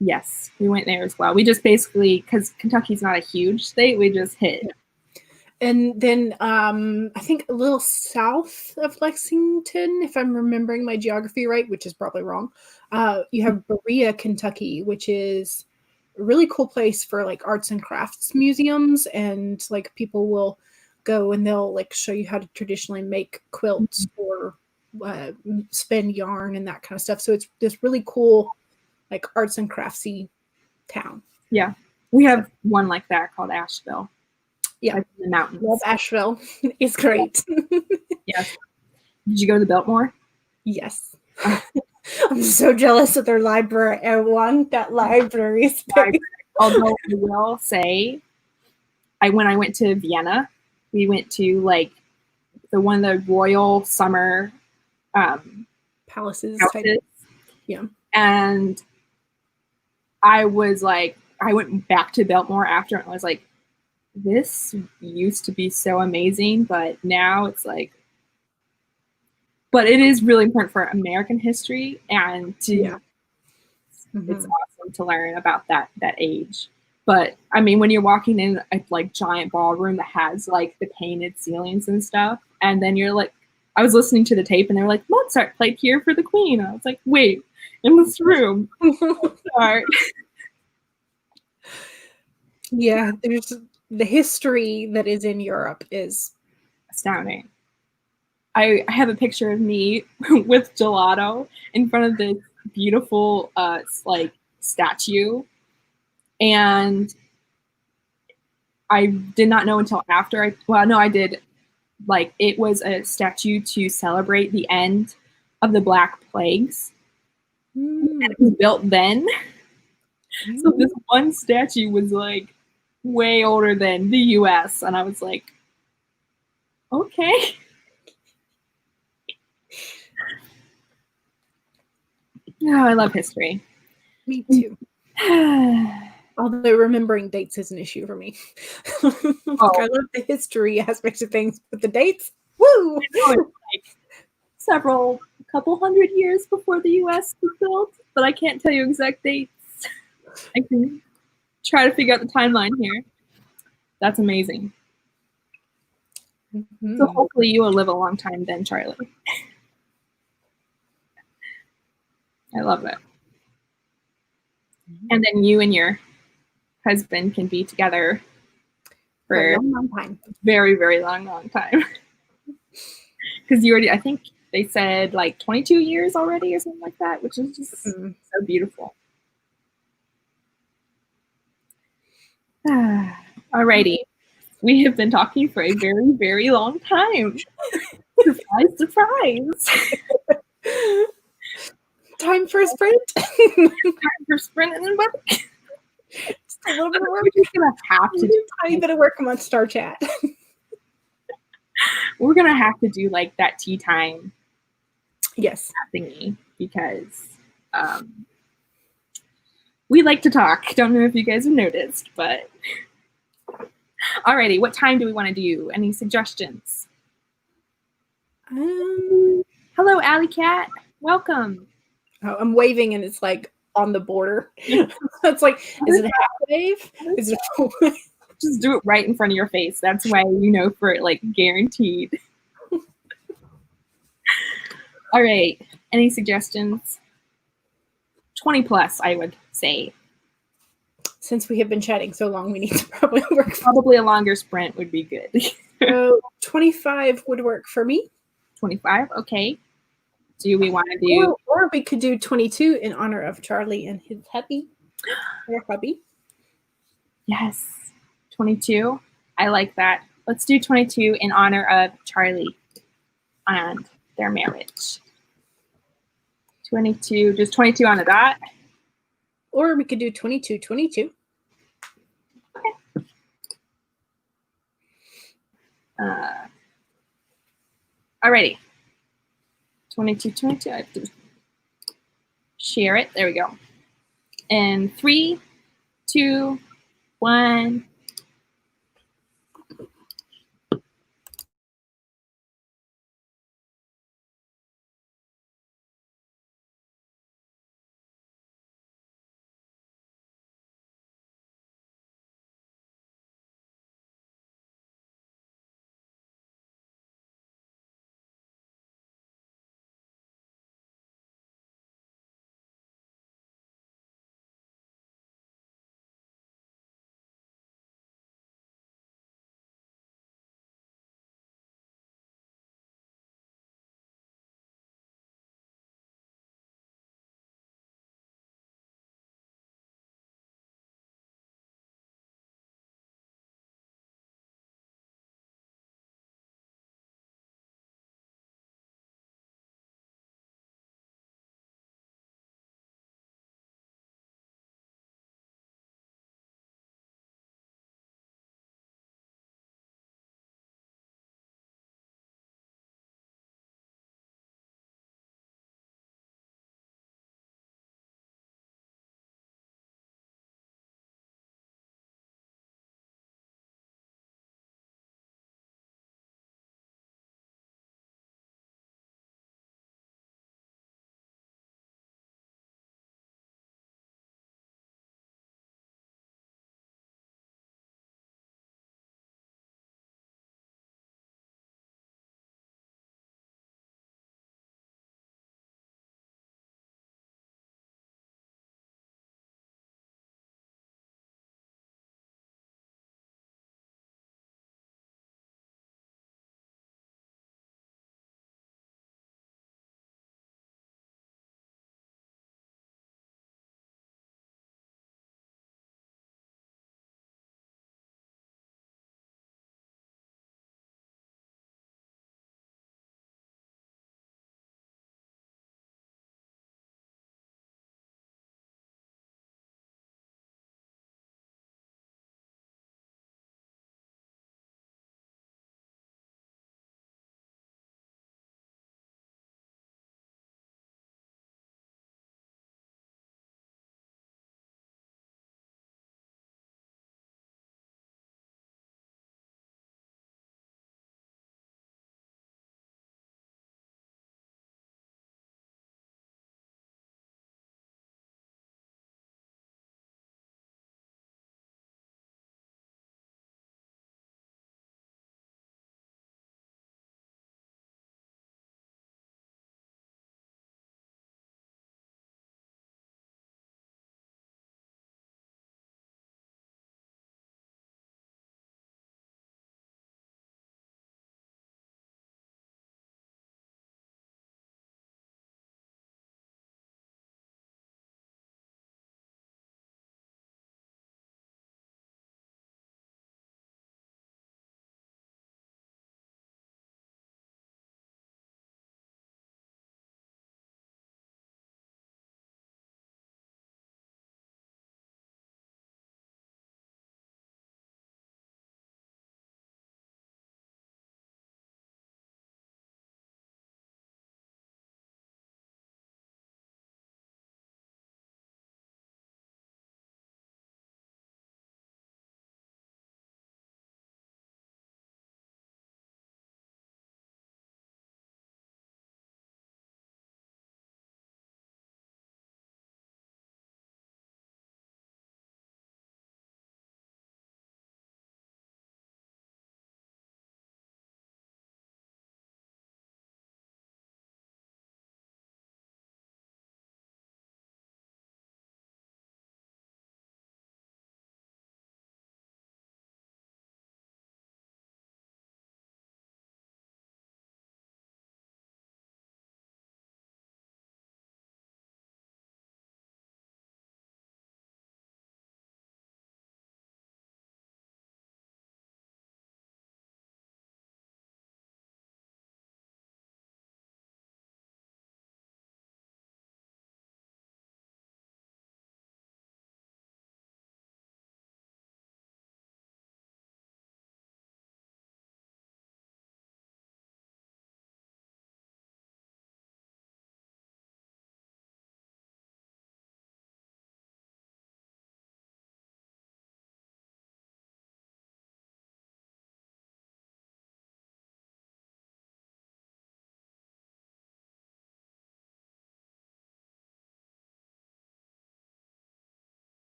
Yes, we went there as well. We just basically, because Kentucky's not a huge state, we just hit. And then I think a little south of Lexington, if I'm remembering my geography right, which is probably wrong, you have Berea, Kentucky, which is a really cool place for like arts and crafts museums, and like people will go and they'll like show you how to traditionally make quilts or spin yarn and that kind of stuff. So it's this really cool like arts and craftsy town. Yeah, we have one like that called Asheville. Yeah, like in the mountains. Love Asheville. It's great. Yes. Did you go to Biltmore? Yes. I'm so jealous of their library. I want that library space. Although I will say, when I went to Vienna, we went to like one of the royal summer palaces. Yeah. And I was like, I went back to Biltmore after, and I was like, this used to be so amazing, but now it's like, but it is really important for American history, and to it's awesome to learn about that age. But I mean, when you're walking in a like giant ballroom that has like the painted ceilings and stuff, and then you're like, I was listening to the tape and they were like, Mozart played here for the Queen. I was like, wait, in this room. Mozart. Yeah, there's the history that is in Europe is astounding. I have a picture of me with gelato in front of this beautiful like statue, and I did not know until after I did. Like, it was a statue to celebrate the end of the Black Plagues, and it was built then. So this one statue was like way older than the US, and I was like, okay. Oh, I love history. Me too. Although remembering dates is an issue for me. I love the history aspects of things, but the dates, woo! Like couple hundred years before the US was built, but I can't tell you exact dates. I can try to figure out the timeline here. That's amazing. So hopefully you will live a long time then, Charlie. I love it. And then you and your husband can be together for a long, long time. Very, very long, long time. Because you already, I think they said like 22 years already or something like that, which is just so beautiful. Alrighty. We have been talking for a very, very long time. Surprise, surprise. Time for a sprint. Time for sprinting, but Just a little bit of work. We're just gonna have to do a tiny bit of work amongst our chat. We're gonna have to do like that tea time. Yes. Thingy, because we like to talk. Don't know if you guys have noticed, but alrighty. What time do we want to do? Any suggestions? Hello, Alley Cat. Welcome. Oh, I'm waving and it's like on the border. It's like, is it a half wave? Is it a full wave? Just do it right in front of your face. That's why you know for like guaranteed. All right. Any suggestions? 20 plus, I would say. Since we have been chatting so long, we need to probably work. Probably a longer sprint would be good. So 25 would work for me. 25, okay. Do we want to do? Or we could do 22 in honor of Charlie and his hubby. Their hubby. Yes, 22. I like that. Let's do 22 in honor of Charlie and their marriage. 22, just 22 on the dot. Or we could do 22, 22. Okay. Alrighty. 22, 22. I have to share it. There we go. And 3, 2, 1.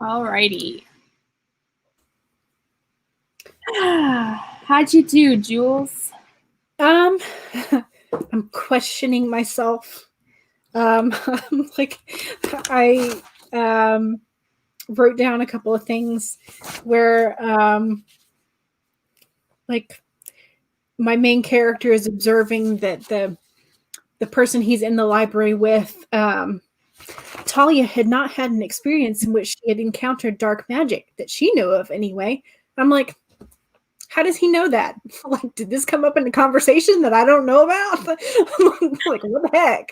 Alrighty. How'd you do, Jules? I'm questioning myself. Like I wrote down a couple of things where like my main character is observing that the person he's in the library with, Talia had not had an experience in which she had encountered dark magic that she knew of anyway. I'm like, how does he know that? Like, did this come up in a conversation that I don't know about? Like, what the heck?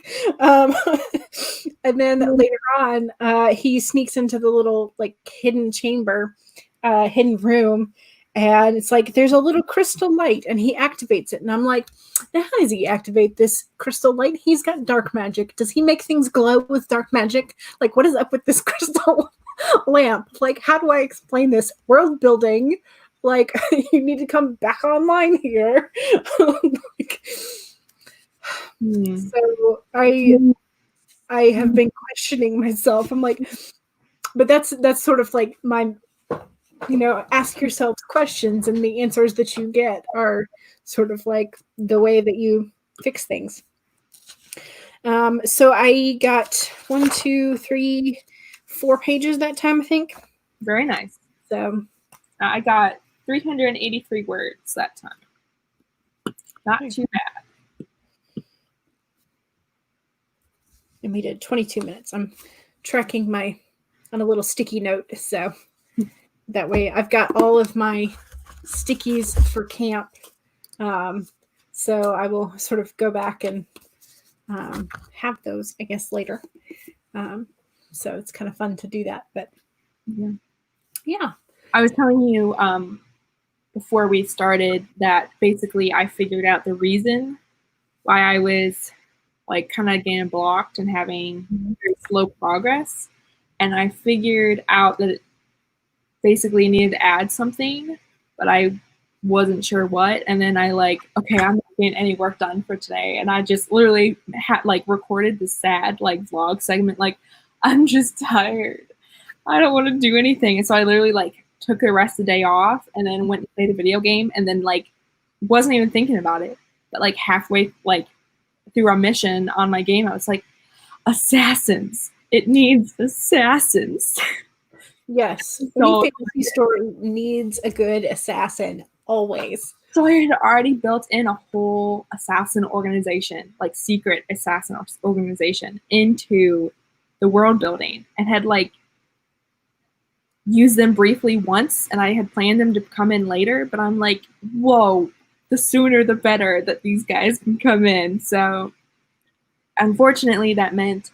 And then later on, he sneaks into the little like hidden chamber, hidden room, and it's like there's a little crystal light, and he activates it. And I'm like, now how does he activate this crystal light? He's got dark magic. Does he make things glow with dark magic? Like, what is up with this crystal lamp? Like, how do I explain this? World building. Like, you need to come back online here. Like, so I have been questioning myself. I'm like, but that's sort of like my, ask yourself questions, and the answers that you get are sort of like the way that you fix things. So I got 1, 2, 3, 4 pages that time, I think. Very nice. So I got 383 words that time. Not too bad. And we did 22 minutes. I'm tracking on a little sticky note, so that way I've got all of my stickies for camp. So I will sort of go back and have those, I guess, later. So it's kind of fun to do that. But yeah. I was telling you before we started that basically I figured out the reason why I was like kind of getting blocked and having very slow progress. And I figured out that it basically needed to add something, but I wasn't sure what. And then I okay, I'm not getting any work done for today. And I just literally had recorded this sad vlog segment. I'm just tired. I don't want to do anything. And so I literally took the rest of the day off and then went and played a video game and then wasn't even thinking about it. But halfway through a mission on my game, I was like, assassins. It needs assassins. Yes. Any fantasy story needs a good assassin, always. So I had already built in a whole assassin organization, secret assassin organization into the world building and had used them briefly once, and I had planned them to come in later, but I'm like, whoa, the sooner the better that these guys can come in. So unfortunately that meant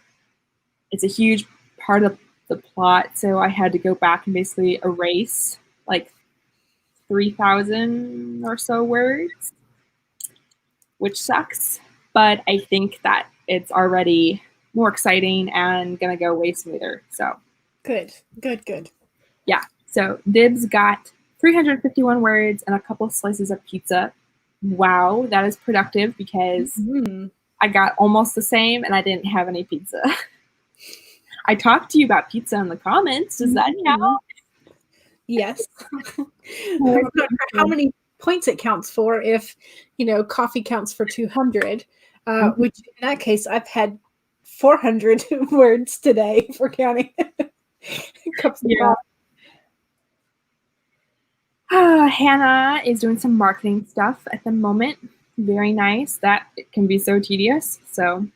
it's a huge part of the plot, so I had to go back and basically erase 3,000 or so words, which sucks, but I think that it's already more exciting and gonna go way smoother. So good. Yeah, so Dibs got 351 words and a couple of slices of pizza. Wow, that is productive because I got almost the same and I didn't have any pizza. I talked to you about pizza in the comments. Does that count? Yes. I'm not sure how many points it counts for if, coffee counts for 200, which in that case, I've had 400 words today for counting cups of coffee. Hannah is doing some marketing stuff at the moment. Very nice. That can be so tedious. So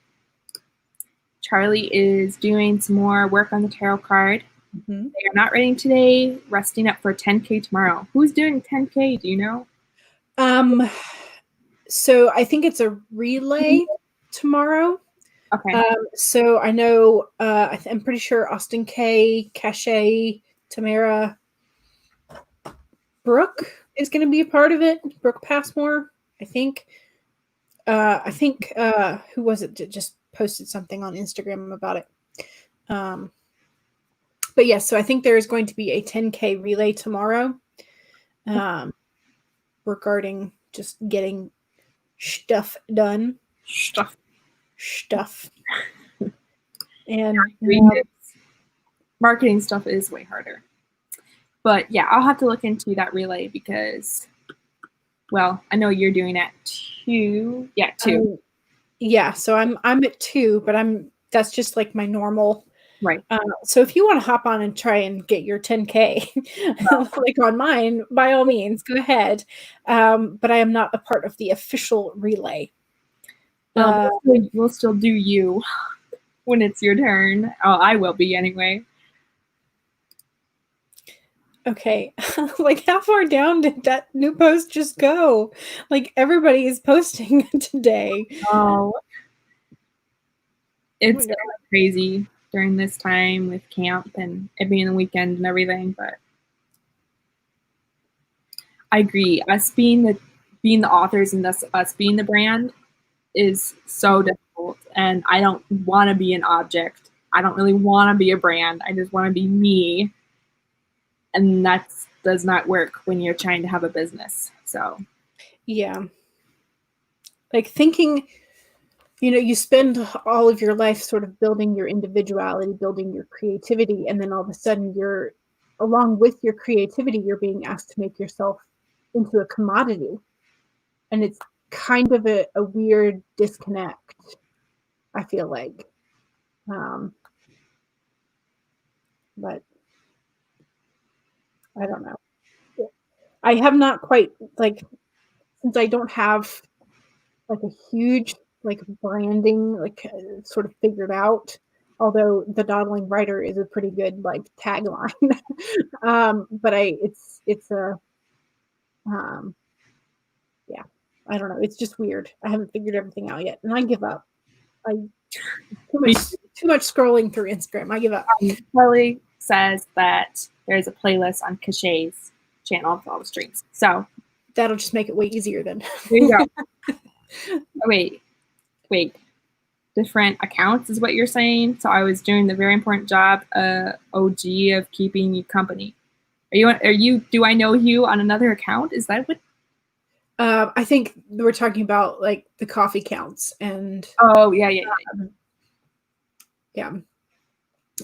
Charlie is doing some more work on the tarot card. They are not writing today, resting up for 10K tomorrow. Who's doing 10K? Do you know? So I think it's a relay tomorrow. Okay. So I know, I'm pretty sure Austin K, Cache, Tamara, Brooke is going to be a part of it. Brooke Passmore, I think. Who was it that just posted something on Instagram about it? But yes, so I think there is going to be a 10K relay tomorrow, regarding just getting stuff done. Stuff. And marketing stuff is way harder. But yeah, I'll have to look into that relay because, well, I know you're doing it too. Yeah, two. Yeah, so I'm at 2, but that's just like my normal. Right. So if you want to hop on and try and get your 10K, like on mine, by all means, go ahead. But I am not a part of the official relay. We'll still do you when it's your turn. Oh, I will be anyway. Okay. Like how far down did that new post just go? Like everybody is posting today. Oh, it's kind of crazy during this time with camp and it being the weekend and everything, but I agree. Us being the authors and us being the brand is so difficult, and I don't want to be an object. I don't really want to be a brand. I just want to be me, and that does not work when you're trying to have a business. So yeah, like thinking, you spend all of your life sort of building your individuality, building your creativity, and then all of a sudden along with your creativity, you're being asked to make yourself into a commodity, and it's kind of a weird disconnect, I feel like. But I don't know. I have not quite, like, since I don't have like a huge like branding sort of figured out, although the Dawdling writer is a pretty good like tagline. But it's a yeah, I don't know, it's just weird. I haven't figured everything out yet, and I give up. I too much scrolling through Instagram. I give up. Kelly says that there's a playlist on Cachet's channel for all the streams, so that'll just make it way easier then. There you go. Wait. Different accounts is what you're saying? So I was doing the very important job, OG, of keeping you company. Are you, do I know you on another account? Is that what? I think we're talking about like the coffee counts and. Oh, yeah. Yeah.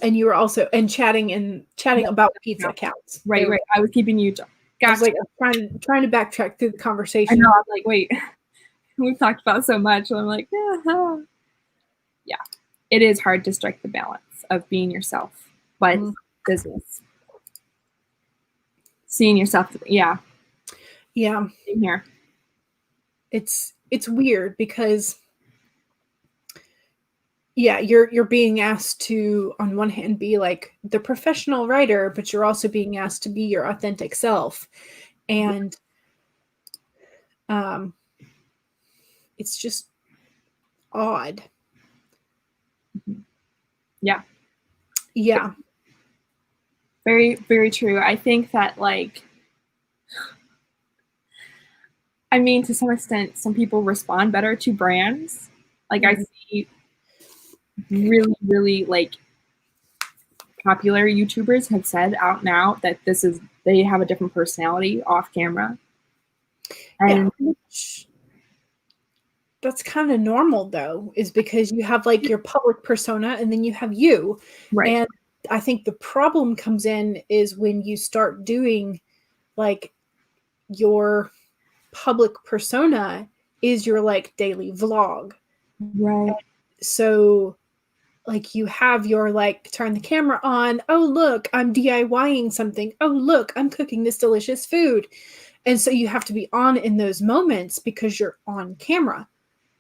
And you were also chatting about pizza accounts. Right. I was keeping you. Gotcha. I was like trying to backtrack through the conversation. I know. I'm like, wait, we've talked about so much. And I'm like, yeah. It is hard to strike the balance of being yourself, but business. Seeing yourself. Yeah. Yeah. In here. It's weird because yeah, you're being asked to, on one hand, be like the professional writer, but you're also being asked to be your authentic self. And it's just odd. Yeah. Yeah. Very, very true. I think that, like, I mean, to some extent, some people respond better to brands. Like, I see really, really, like, popular YouTubers have said out now that they have a different personality off camera. And yeah. That's kind of normal, though, is because you have like your public persona and then you have you. Right. And I think the problem comes in is when you start doing like your public persona is your like daily vlog. Right. And so like you have your like turn the camera on. Oh, look, I'm DIYing something. Oh, look, I'm cooking this delicious food. And so you have to be on in those moments because you're on camera.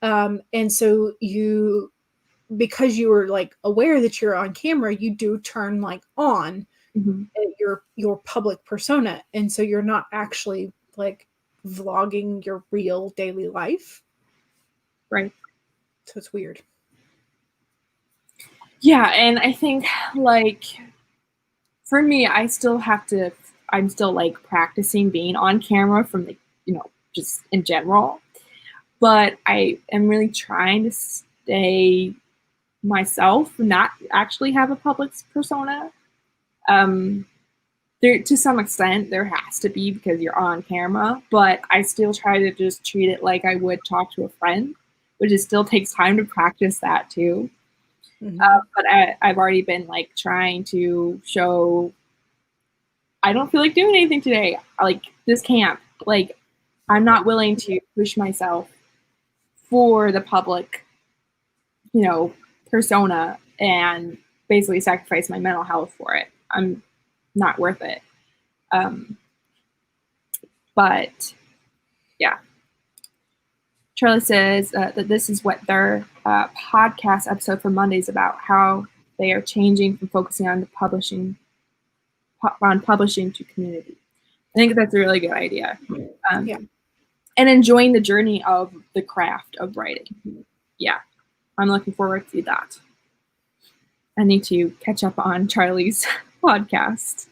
And so because you were like aware that you're on camera, you do turn like on your public persona. And so you're not actually like vlogging your real daily life. Right. So it's weird. Yeah. And I think like for me, I'm still like practicing being on camera from the, just in general. But I am really trying to stay myself, not actually have a public persona. There, to some extent, there has to be because you're on camera, but I still try to just treat it like I would talk to a friend, which still takes time to practice that too. But I've already been like trying to show I don't feel like doing anything today. Like this camp, like I'm not willing to push myself for the public, persona and basically sacrifice my mental health for it. I'm not worth it. But yeah. Charlie says that this is what their podcast episode for Monday is about, how they are changing from focusing on publishing to community. I think that's a really good idea. And enjoying the journey of the craft of writing. Yeah, I'm looking forward to that. I need to catch up on Charlie's podcast.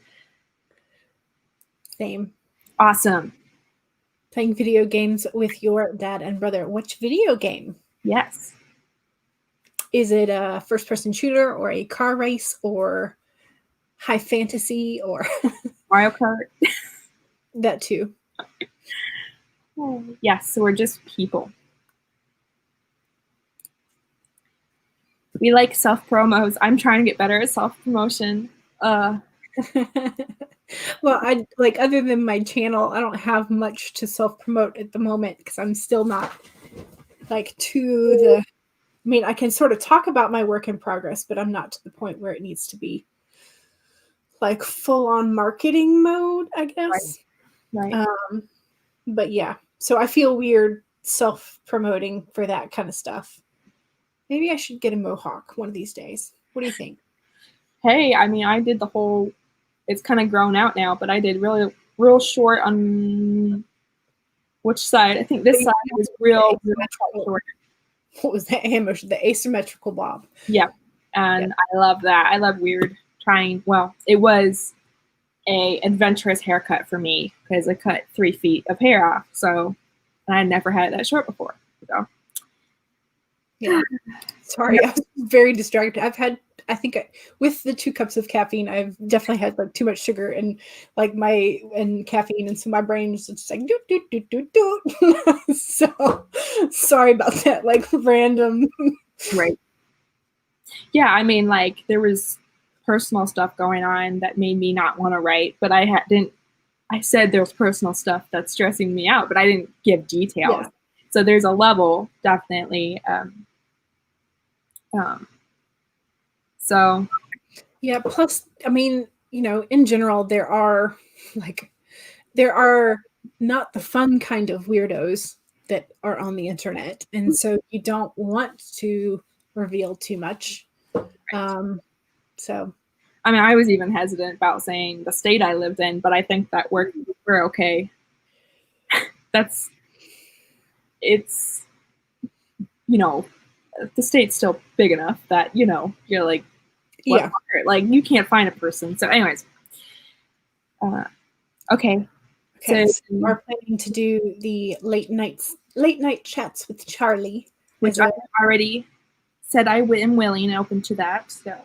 Same. Awesome. Playing video games with your dad and brother. Which video game? Yes. Is it a first-person shooter or a car race or high fantasy or Mario Kart? That too. Yes, so we're just people. We like self-promos. I'm trying to get better at self-promotion. Well, I like, other than my channel, I don't have much to self-promote at the moment because I'm still not like to the, I mean, I can sort of talk about my work in progress, but I'm not to the point where it needs to be like full-on marketing mode, I guess. Right. But yeah, so I feel weird self-promoting for that kind of stuff. Maybe I should get a mohawk one of these days. What do you think? Hey, I mean, I did the whole, it's kind of grown out now, but I did real short on which side? I think this side was real short. What was that? The asymmetrical bob. Yeah. And I love that. I love weird trying. Well, it was a adventurous haircut for me because I cut 3 feet of hair off. So I had never had it that short before. So yeah. Sorry, I was very distracted. I think with the 2 cups of caffeine, I've definitely had like too much sugar and like and caffeine, and so my brain is just like do. So sorry about that, like random. Right. Yeah, I mean, like there was personal stuff going on that made me not want to write, but I said there's personal stuff that's stressing me out, but I didn't give details. Yeah. So there's a level definitely. So yeah, plus, I mean, in general, there are not the fun kind of weirdos that are on the internet. And so you don't want to reveal too much. So, I mean, I was even hesitant about saying the state I lived in, but I think that we're okay. It's, the state's still big enough that, you're like, yeah, like you can't find a person. So anyways, okay. So we're planning to do the late night chats with Charlie, which I already said I am willing and open to that. So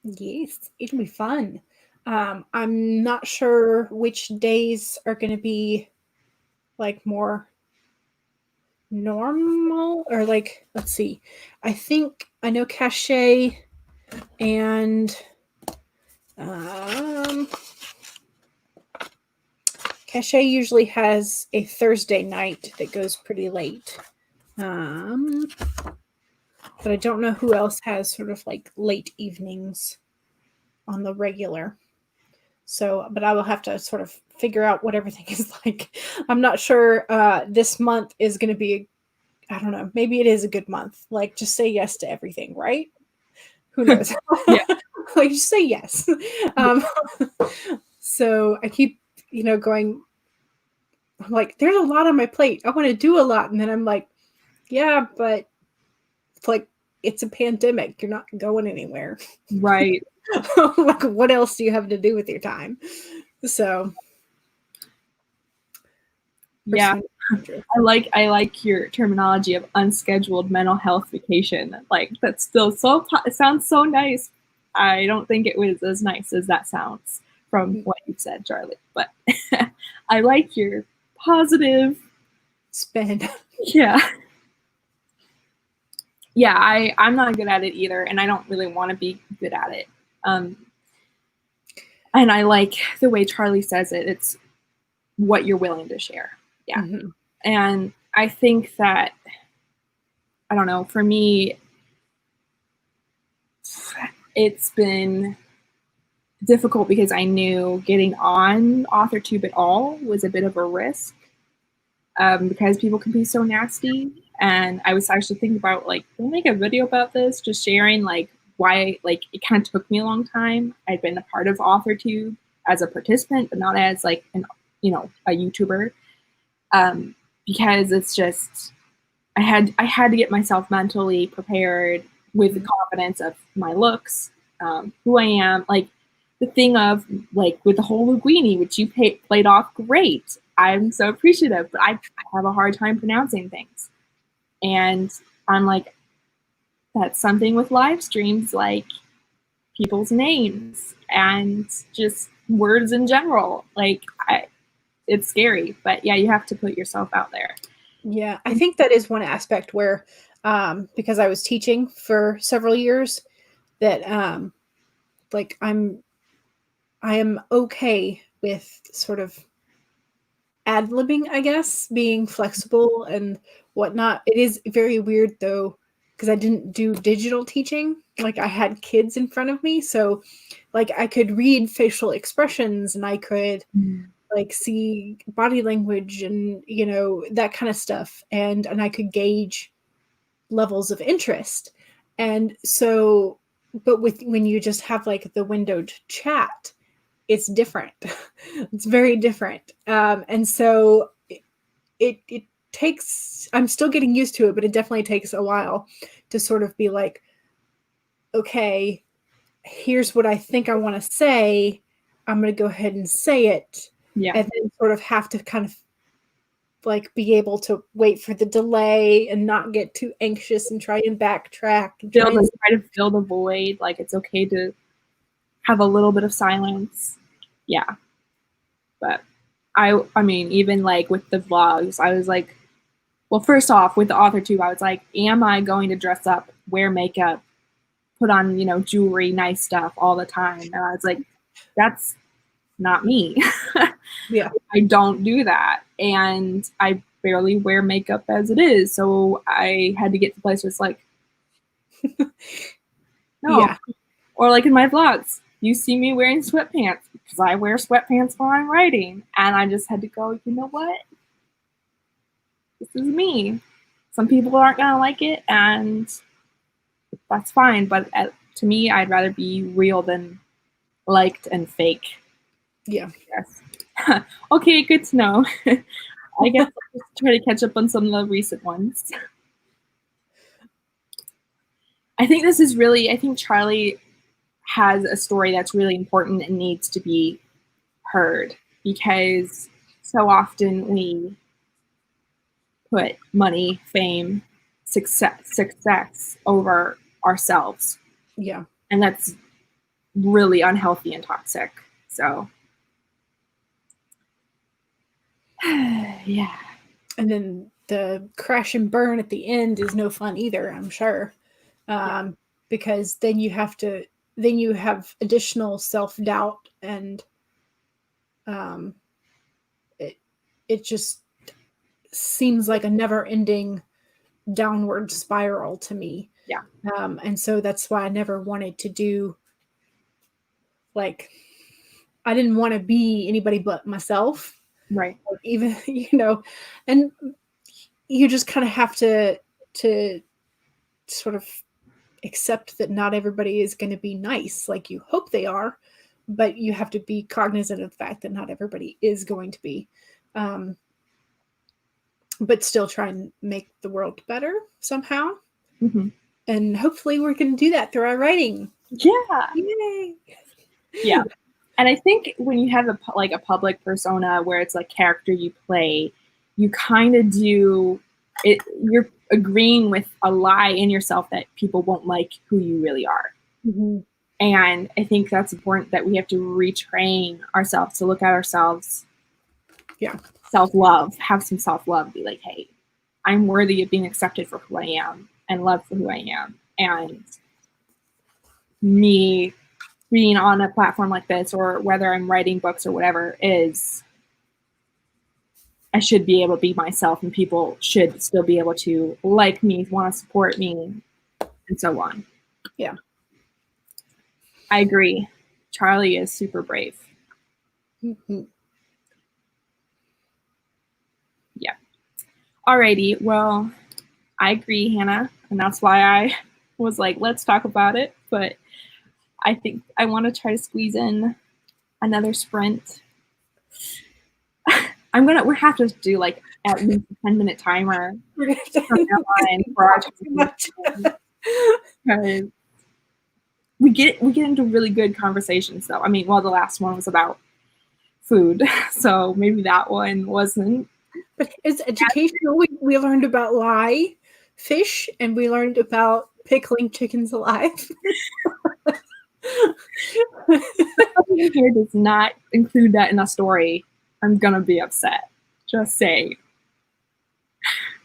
yes, it'll be fun. I'm not sure which days are going to be like more normal or like, let's see. I know Cache and Cache usually has a Thursday night that goes pretty late. But I don't know who else has sort of like late evenings on the regular. So, but I will have to sort of figure out what everything is like. I'm not sure this month is going to be, I don't know, maybe it is a good month. Like just say yes to everything, right? Who knows? Yeah. Like just say yes. So I keep, going, I'm like, there's a lot on my plate. I want to do a lot. And then I'm like, yeah, but it's like, it's a pandemic. You're not going anywhere. Right. Like, what else do you have to do with your time? So, yeah, I like your terminology of unscheduled mental health vacation. Like that's still it sounds so nice. I don't think it was as nice as that sounds from what you said, Charlie. But I like your positive spin. Yeah. Yeah, I'm not good at it either, and I don't really want to be good at it. And I like the way Charlie says it. It's what you're willing to share. Yeah. Mm-hmm. And I think that, I don't know, for me, it's been difficult because I knew getting on AuthorTube at all was a bit of a risk, because people can be so nasty. And I was actually thinking about, like, can I make a video about this? Just sharing, like, why, like, it kind of took me a long time. I'd been a part of AuthorTube as a participant, but not as, like, a YouTuber. Because it's just, I had to get myself mentally prepared with the confidence of my looks, who I am, like the thing of, like, with the whole linguini, which you played off great. I'm so appreciative, but I have a hard time pronouncing things. And I'm like, that's something with live streams, like people's names and just words in general. Like, it's scary, but yeah, you have to put yourself out there. Yeah, I think that is one aspect where, because I was teaching for several years, that like I am okay with sort of ad-libbing, I guess, being flexible and whatnot. It is very weird though, because I didn't do digital teaching. Like I had kids in front of me, so like I could read facial expressions and I could like see body language and that kind of stuff, and I could gauge levels of interest. And so, but when you just have like the windowed chat, it's different. It's very different. And so it takes, I'm still getting used to it, but it definitely takes a while to sort of be like, okay, here's what I think I want to say. I'm going to go ahead and say it. Yeah. And then sort of have to kind of like be able to wait for the delay and not get too anxious and try and backtrack and try to fill the void. Like, it's okay to have a little bit of silence. Yeah. But I mean, even like with the vlogs, I was like, well, first off, with the AuthorTube, I was like, am I going to dress up, wear makeup, put on, jewelry, nice stuff all the time? And I was like, that's not me. Yeah. I don't do that. And I barely wear makeup as it is. So I had to get to the place where it's like, no. Yeah. Or like in my vlogs, you see me wearing sweatpants because I wear sweatpants while I'm writing. And I just had to go, you know what? This is me. Some people aren't going to like it, and that's fine. But to me, I'd rather be real than liked and fake. Yeah. Yes. Okay, good to know. I guess I'll just try to catch up on some of the recent ones. I think Charlie has a story that's really important and needs to be heard, because so often we put money, fame, success over ourselves. Yeah. And that's really unhealthy and toxic. So, yeah. And then the crash and burn at the end is no fun either, I'm sure. Because then you have additional self-doubt, and it just seems like a never-ending downward spiral to me. Yeah. And so that's why I never wanted to do, like, I didn't want to be anybody but myself. Right. Like, even, and you just kind of have to sort of accept that not everybody is going to be nice like you hope they are, but you have to be cognizant of the fact that not everybody is going to be, but still try and make the world better somehow. Mm-hmm. And hopefully we're going to do that through our writing. Yeah. Yay. Yeah. And I think when you have a public persona where it's like character you play, you kind of do it. You're agreeing with a lie in yourself that people won't like who you really are. Mm-hmm. And I think that's important, that we have to retrain ourselves to look at ourselves. Yeah. Self-love, have some self-love, be like, hey, I'm worthy of being accepted for who I am. and love for who I am. And me being on a platform like this, or whether I'm writing books or whatever, is I should be able to be myself, and people should still be able to like me, want to support me, and so on. Yeah. I agree. Charlie is super brave. Mm-hmm. Yeah. Alrighty. Well, I agree, Hannah. And that's why I was like, let's talk about it. But I think I want to try to squeeze in another sprint. We'll have to do like at least a 10-minute timer We're gonna have to from that line for our too much. because we get into really good conversations though. I mean, well, the last one was about food, so maybe that one wasn't. But it's educational. We learned about lye fish, and we learned about pickling chickens alive. Something here does not include that in a story, I'm gonna be upset. Just say.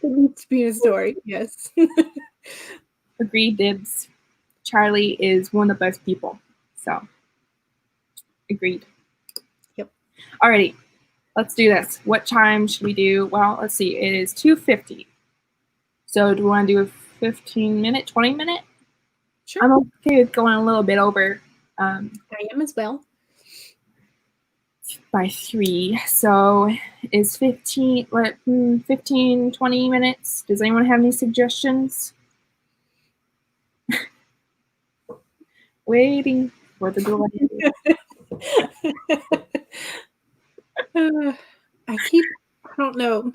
It needs to be in a story. Yes. Agree, dibs. Charlie is one of the best people. So, agreed. Yep. Alrighty, let's do this. What time should we do? Well, let's see. It is 2:50. So, do we want to do a 15-minute, 20-minute? Sure. I'm okay with going a little bit over. I am as well. By 3. So, is 15, 20 minutes? Does anyone have any suggestions? Waiting for the door. I don't know.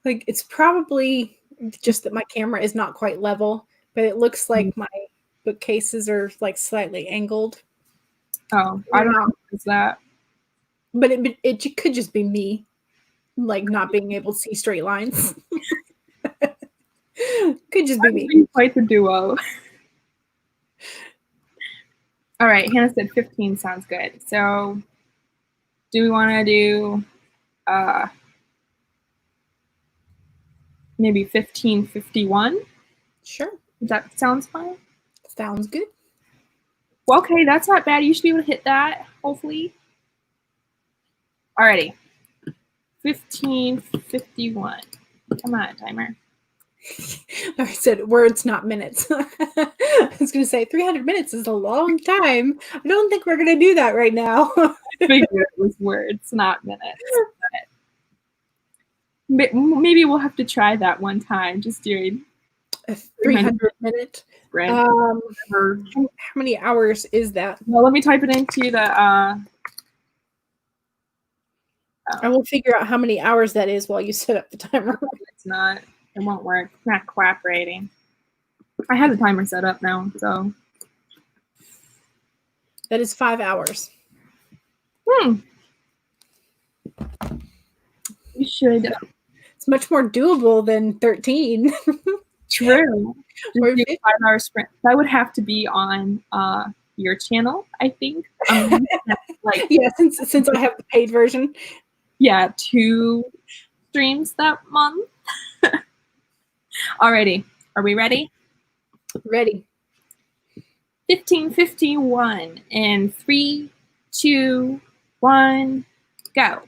It's probably just that my camera is not quite level, but it looks like my bookcases are like slightly angled. Oh, I don't know. Is that? But it could just be me, like not being able to see straight lines. Could just be me. Quite the duo. All right, Hannah said 15 sounds good. So, do we want to do maybe 15:51? Sure. That sounds fine. Sounds good. Well, okay, that's not bad. You should be able to hit that, hopefully. Alrighty. 15:51. Come on, timer. I said words, not minutes. I was going to say 300 minutes is a long time. I don't think we're going to do that right now. I figured it was words, not minutes. But maybe we'll have to try that one time, just doing a 300 minute. How many hours is that? Well, let me type it into the. I will figure out how many hours that is while you set up the timer. It's not. It won't work. It's not cooperating. I have the timer set up now, so. That is 5 hours. You should. It's much more doable than 13. True. Or 5-hour sprint. That would have to be on your channel, I think. Yeah, since I have the paid version. Yeah, 2 streams that month. Alrighty. Are we ready? Ready. 15:51 in 3, 2, 1, go.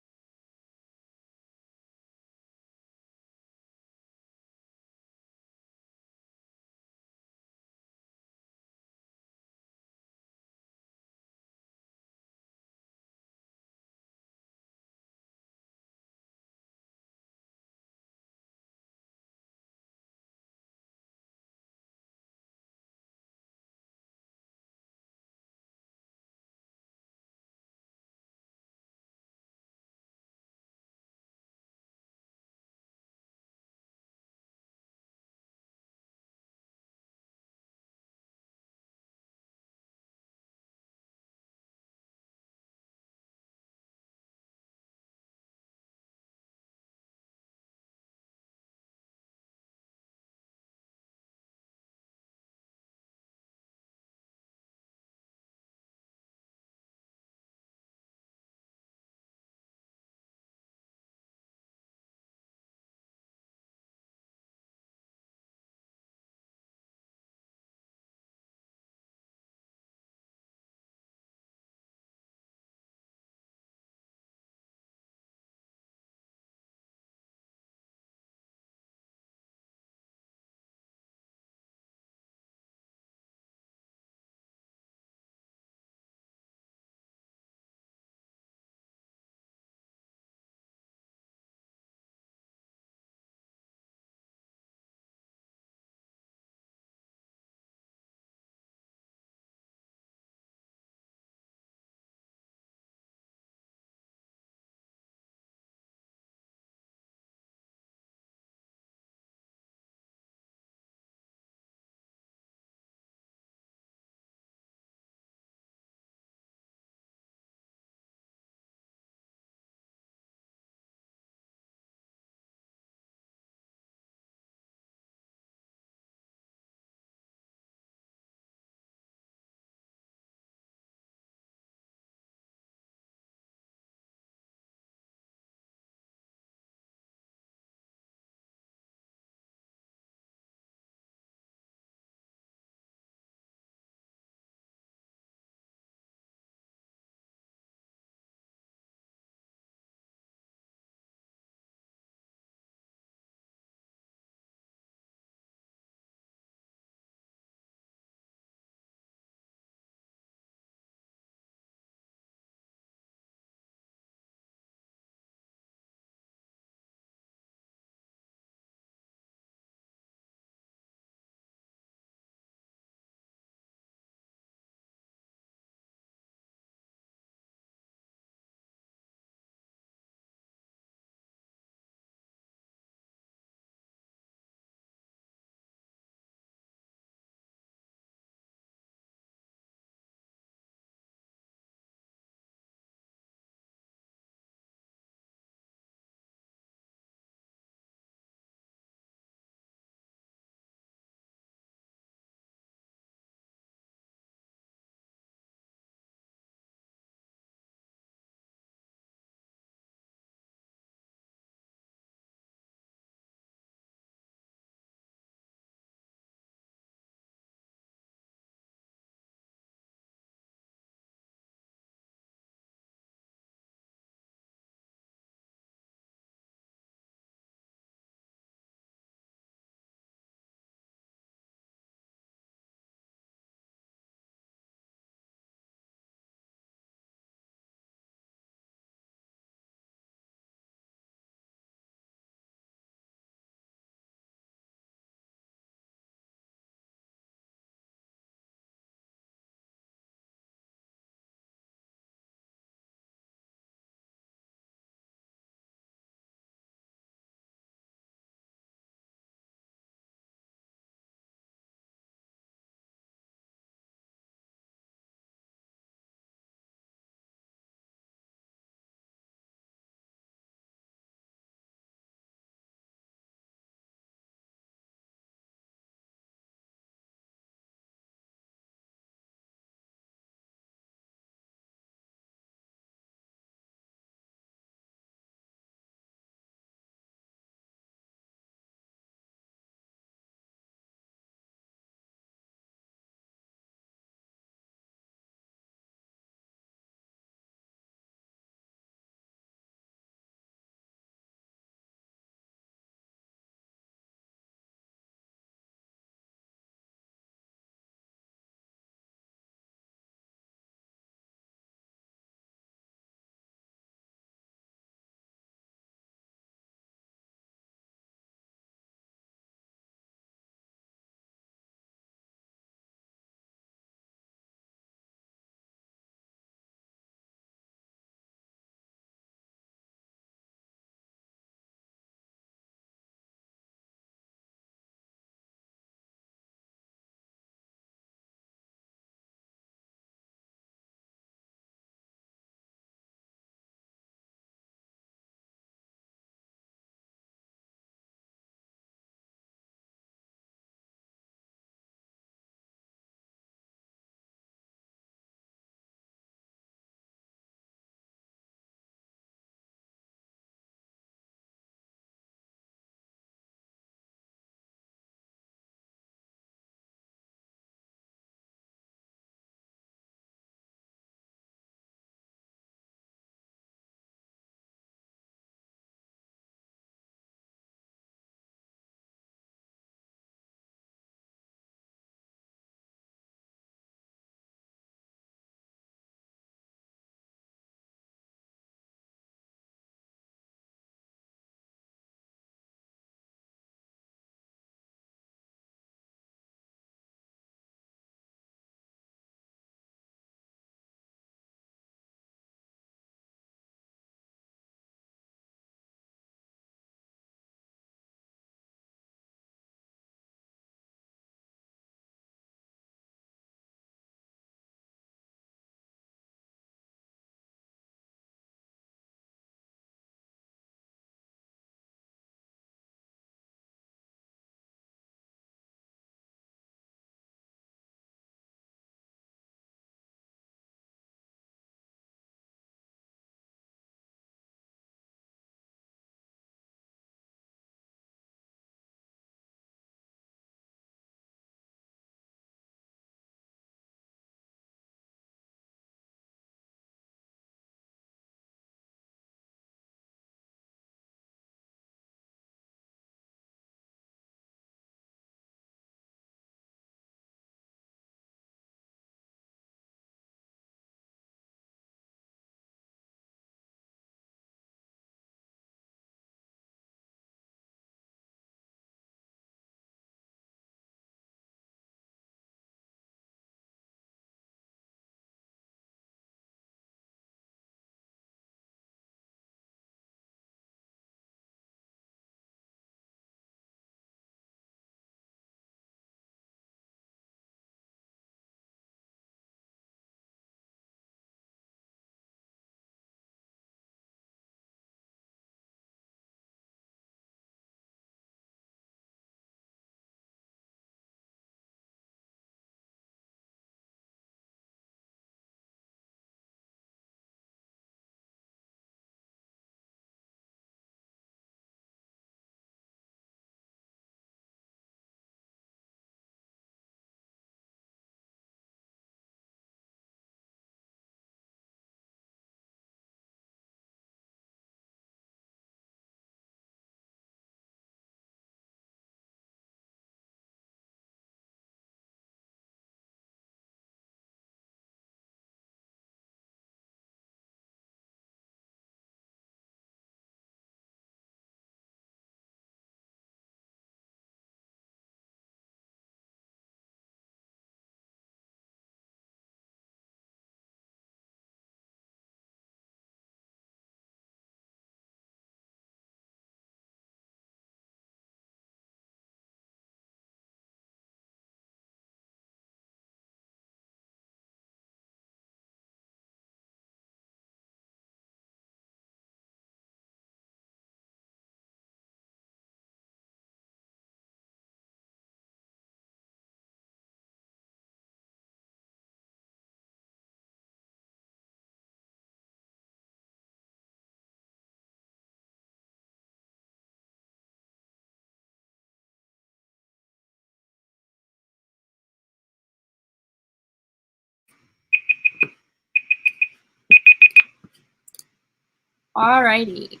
Alrighty.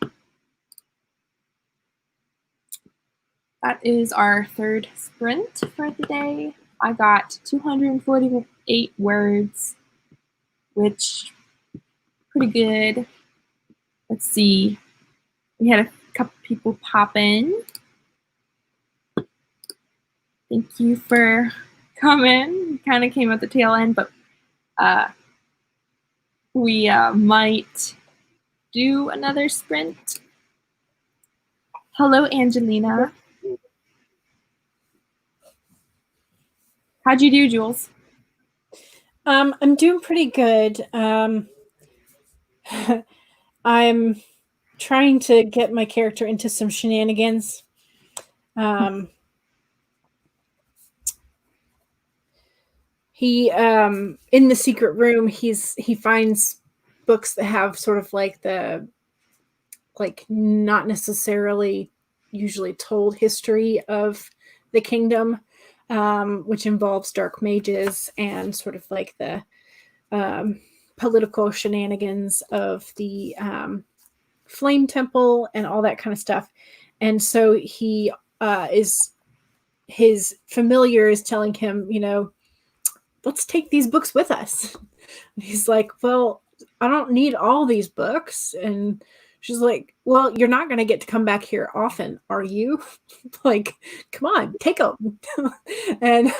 That is our third sprint for the day. I got 248 words, which pretty good. Let's see. We had a couple people pop in. Thank you for coming. Kind of came at the tail end, but we might do another sprint. Hello, Angelina. How'd you do, Jules? I'm doing pretty good. I'm trying to get my character into some shenanigans. He in the secret room, he finds books that have sort of like the not necessarily usually told history of the kingdom, which involves dark mages and sort of like the political shenanigans of the flame temple and all that kind of stuff. And so he his familiar is telling him, let's take these books with us. And he's like, well, I don't need all these books. And she's like, well, you're not going to get to come back here often, are you? Like, come on, take them. And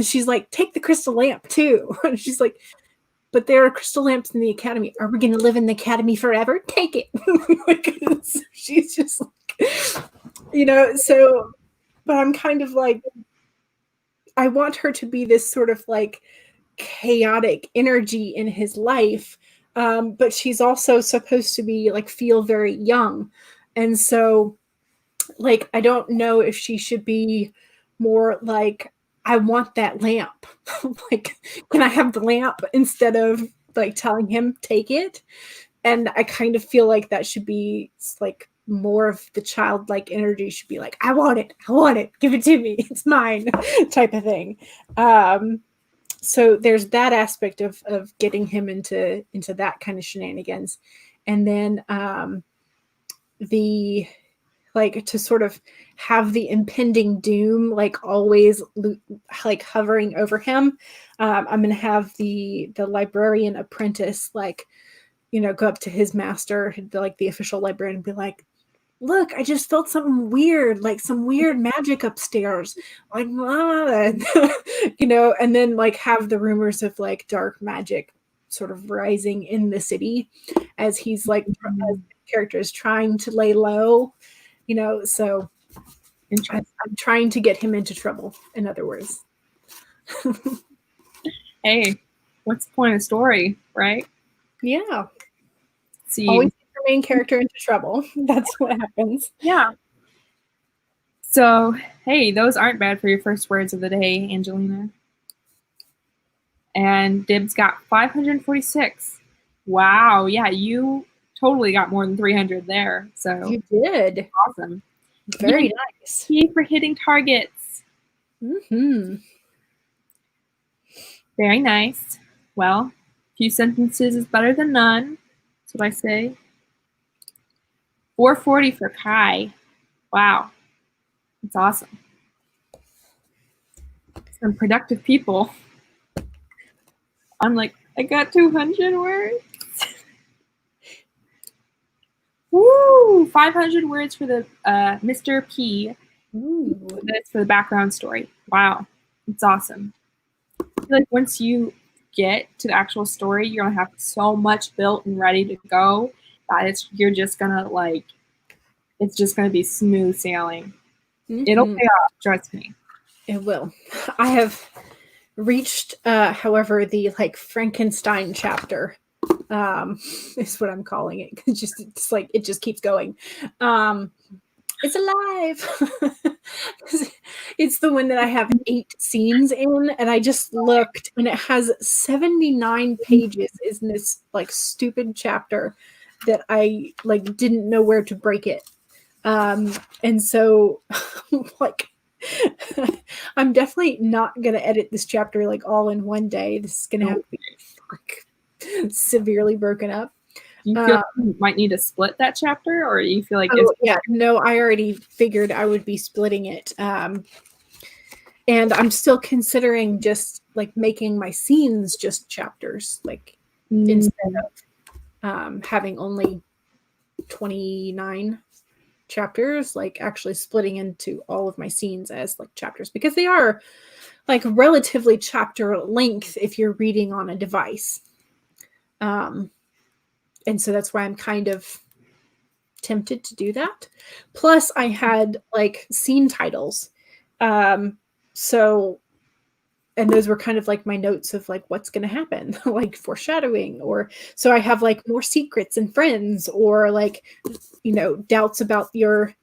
she's like, take the crystal lamp too. And she's like, but there are crystal lamps in the academy. Are we going to live in the academy forever? Take it. So she's just like, so, but I'm kind of like, I want her to be this sort of like chaotic energy in his life. But she's also supposed to be like feel very young. And so like, I don't know if she should be more like, I want that lamp. Like, can I have the lamp instead of like telling him take it? And I kind of feel like that should be like more of the childlike energy should be like, I want it, give it to me, it's mine, type of thing. So there's that aspect of getting him into that kind of shenanigans. And then the like to sort of have the impending doom like always like hovering over him. I'm gonna have the librarian apprentice like go up to his master, like the official librarian, and be like, look, I just felt something weird, like some weird magic upstairs, like and then like have the rumors of like dark magic sort of rising in the city as he's like as the character is trying to lay low, so I'm trying to get him into trouble, in other words. Hey, what's the point of the story, right? Yeah. See, always get your main character into trouble. That's what happens. Yeah. So, hey, those aren't bad for your first words of the day, Angelina. And Dibs got 546. Wow, yeah, you totally got more than 300 there. So you did. Awesome. Very nice. Yay for hitting targets. Mm-hmm. Very nice. Well, a few sentences is better than none. That's what I say. 440 for Kai. Wow. That's awesome. Some productive people. I'm like, I got 200 words. Woo! 500 words for the Mr. P. Ooh. That's for the background story. Wow. It's awesome. I feel like once you get to the actual story, you're going to have so much built and ready to go that you're just going to like, it's just going to be smooth sailing. Mm-hmm. It'll pay off, trust me. It will. I have reached, however, the like Frankenstein chapter is what I'm calling it. It's like it just keeps going. It's alive. It's the one that I have 8 scenes in, and I just looked, and it has 79 pages. In this like stupid chapter that I like didn't know where to break it, and so like. I'm definitely not going to edit this chapter like all in one day. This is going to have to be like, severely broken up. Do you feel like you might need to split that chapter, or you feel like it's no, I already figured I would be splitting it. And I'm still considering just like making my scenes just chapters, like instead of having only 29 chapters, like actually splitting into all of my scenes as like chapters, because they are like relatively chapter length if you're reading on a device. And so that's why I'm kind of tempted to do that. Plus I had like scene titles. So, and those were kind of like my notes of like what's going to happen, like foreshadowing, or so I have like more secrets and friends, or like, you know, doubts about your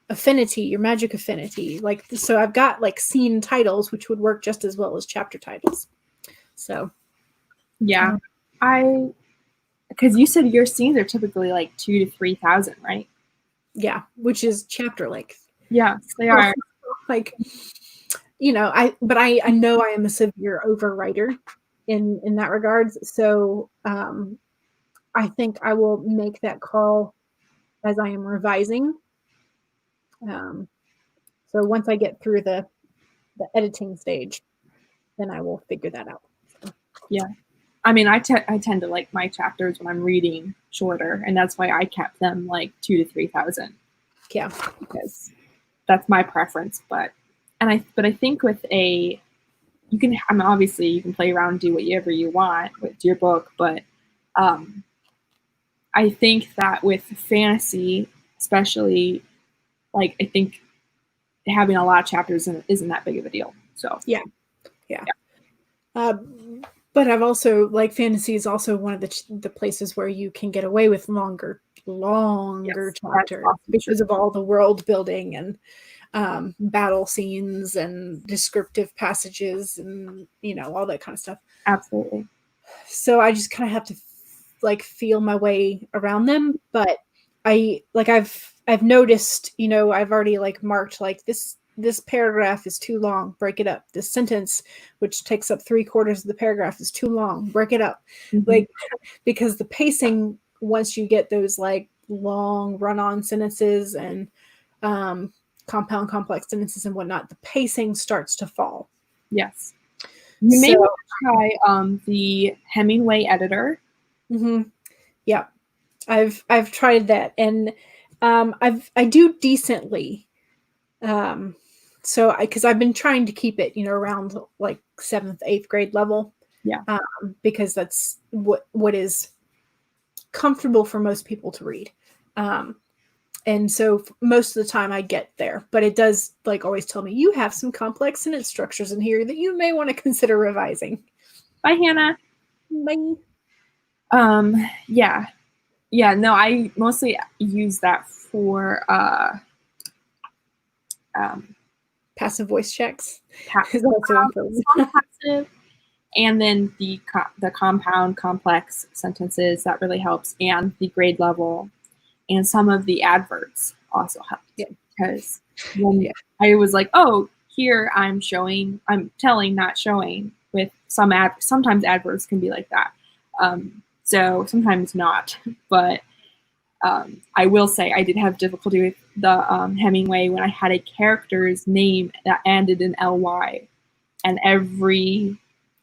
affinity, your magic affinity. Like, so I've got like scene titles, which would work just as well as chapter titles. So, yeah, because you said your scenes are typically like 2,000 to 3,000, right? Yeah, which is chapter length. Yeah, they are. Like, you know, I know I am a severe overwriter in that regards. So I think I will make that call as I am revising. So once I get through the editing stage, then I will figure that out. So. Yeah. I mean, I tend to like my chapters when I'm reading shorter, and that's why I kept them like 2,000 to 3,000. Yeah, because that's my preference. But I think with you can, I mean, obviously you can play around and do whatever you want with your book, but I think that with fantasy, especially, like I think having a lot of chapters isn't that big of a deal. So yeah. But I've also, like, fantasy is also one of the places where you can get away with longer yes, chapters because of all the world building and battle scenes and descriptive passages and, you know, all that kind of stuff. Absolutely. So I just kind of have to like feel my way around them. But I've noticed, you know, I've already like marked like this paragraph is too long, break it up. This sentence, which takes up 3/4 of the paragraph, is too long, break it up. Like, because the pacing, once you get those like long run-on sentences and compound complex sentences and whatnot, the pacing starts to fall. Yes. You may want to try the Hemingway editor. Yeah, I've tried that, and I do decently. So because I've been trying to keep it, you know, around like 7th, 8th grade level. Yeah. Because that's what is comfortable for most people to read. And so most of the time I get there, but it does like always tell me you have some complex sentence structures in here that you may want to consider revising. Bye, Hannah. Bye. Yeah. No, I mostly use that for passive voice checks. Passive, and then the compound complex sentences, that really helps, and the grade level, and some of the adverbs also help. Yeah. Because when I was like, oh, here I'm telling, not showing. With sometimes adverbs can be like that. So sometimes not, but I will say I did have difficulty with the Hemingway when I had a character's name that ended in ly, and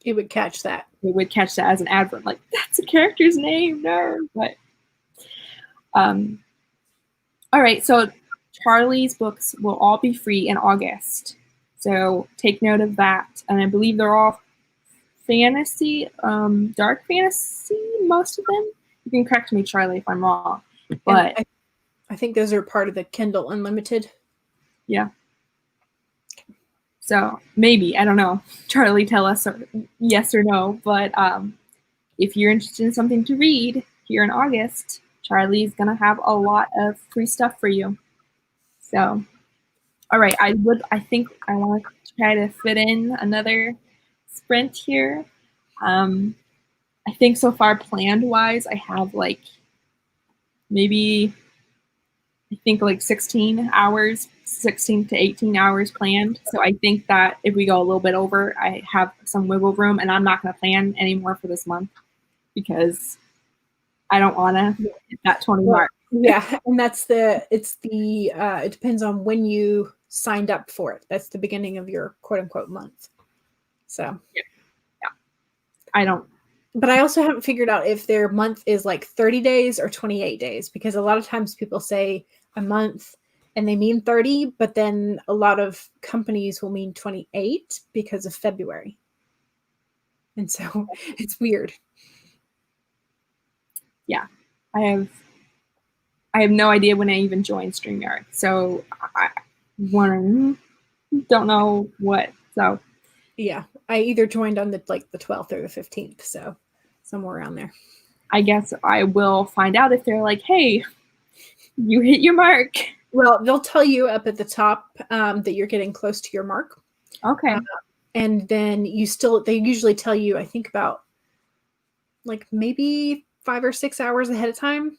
it would catch that. It would catch that as an adverb, like that's a character's name, no. But all right, so Charlie's books will all be free in August, so take note of that. And I believe they're all fantasy, dark fantasy, most of them. You can correct me, Charlie, if I'm wrong. But I think those are part of the Kindle Unlimited. Yeah. So maybe, I don't know. Charlie, tell us yes or no. But if you're interested in something to read here in August, Charlie's going to have a lot of free stuff for you. So, all right. I think I want to try to fit in another sprint here. I think so far, planned-wise, I have like maybe, I think like 16 to 18 hours planned. So I think that if we go a little bit over, I have some wiggle room, and I'm not going to plan anymore for this month because I don't want to hit that 20 Well, mark. yeah, and it depends on when you signed up for it. That's the beginning of your quote unquote month. So Yeah. I don't. But I also haven't figured out if their month is like 30 days or 28 days, because a lot of times people say a month and they mean 30, but then a lot of companies will mean 28 because of February. And so it's weird. Yeah. I have no idea when I even joined StreamYard. So I don't know what. So Yeah, I either joined on the 12th or the 15th, so somewhere around there. I guess I will find out if they're like, hey, you hit your mark. Well, they'll tell you up at the top that you're getting close to your mark. Okay. And then they usually tell you, I think, about like maybe 5 or 6 hours ahead of time.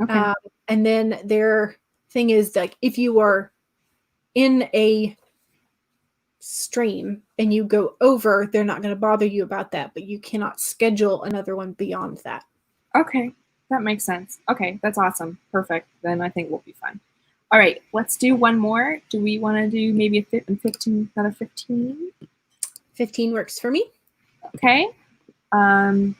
Okay. And then their thing is like, if you are in a stream and you go over, they're not going to bother you about that, but you cannot schedule another one beyond that. Okay. That makes sense. Okay. That's awesome. Perfect. Then I think we'll be fine. All right. Let's do one more. Do we want to do maybe a 15, another 15? 15 works for me. Okay. Do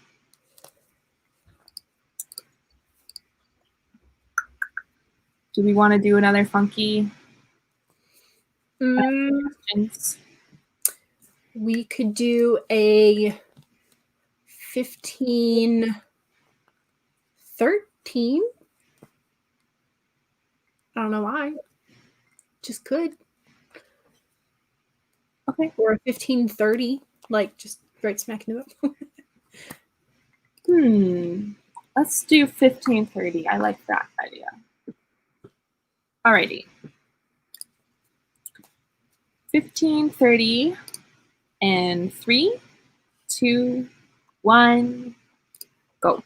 we want to do another funky questions? We could do a 15, 13. I don't know why. Just could. Okay. Or a 15:30, like just right smack in the middle. Let's do 15:30. I like that idea. Alrighty. 15:30 and 3, 2, 1, go.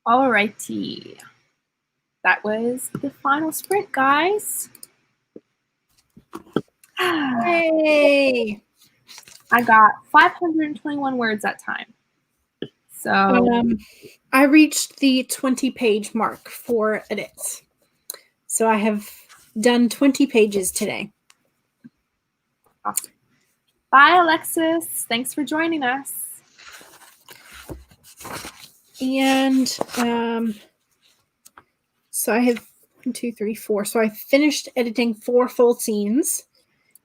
Alrighty. That was the final sprint, guys. Yay! I got 521 words that time. So I reached the 20-page mark for edits. So I have done 20 pages today. awesome. Bye, Alexis. Thanks for joining us. And so I have 1, 2, 3, 4. So I finished editing 4 full scenes.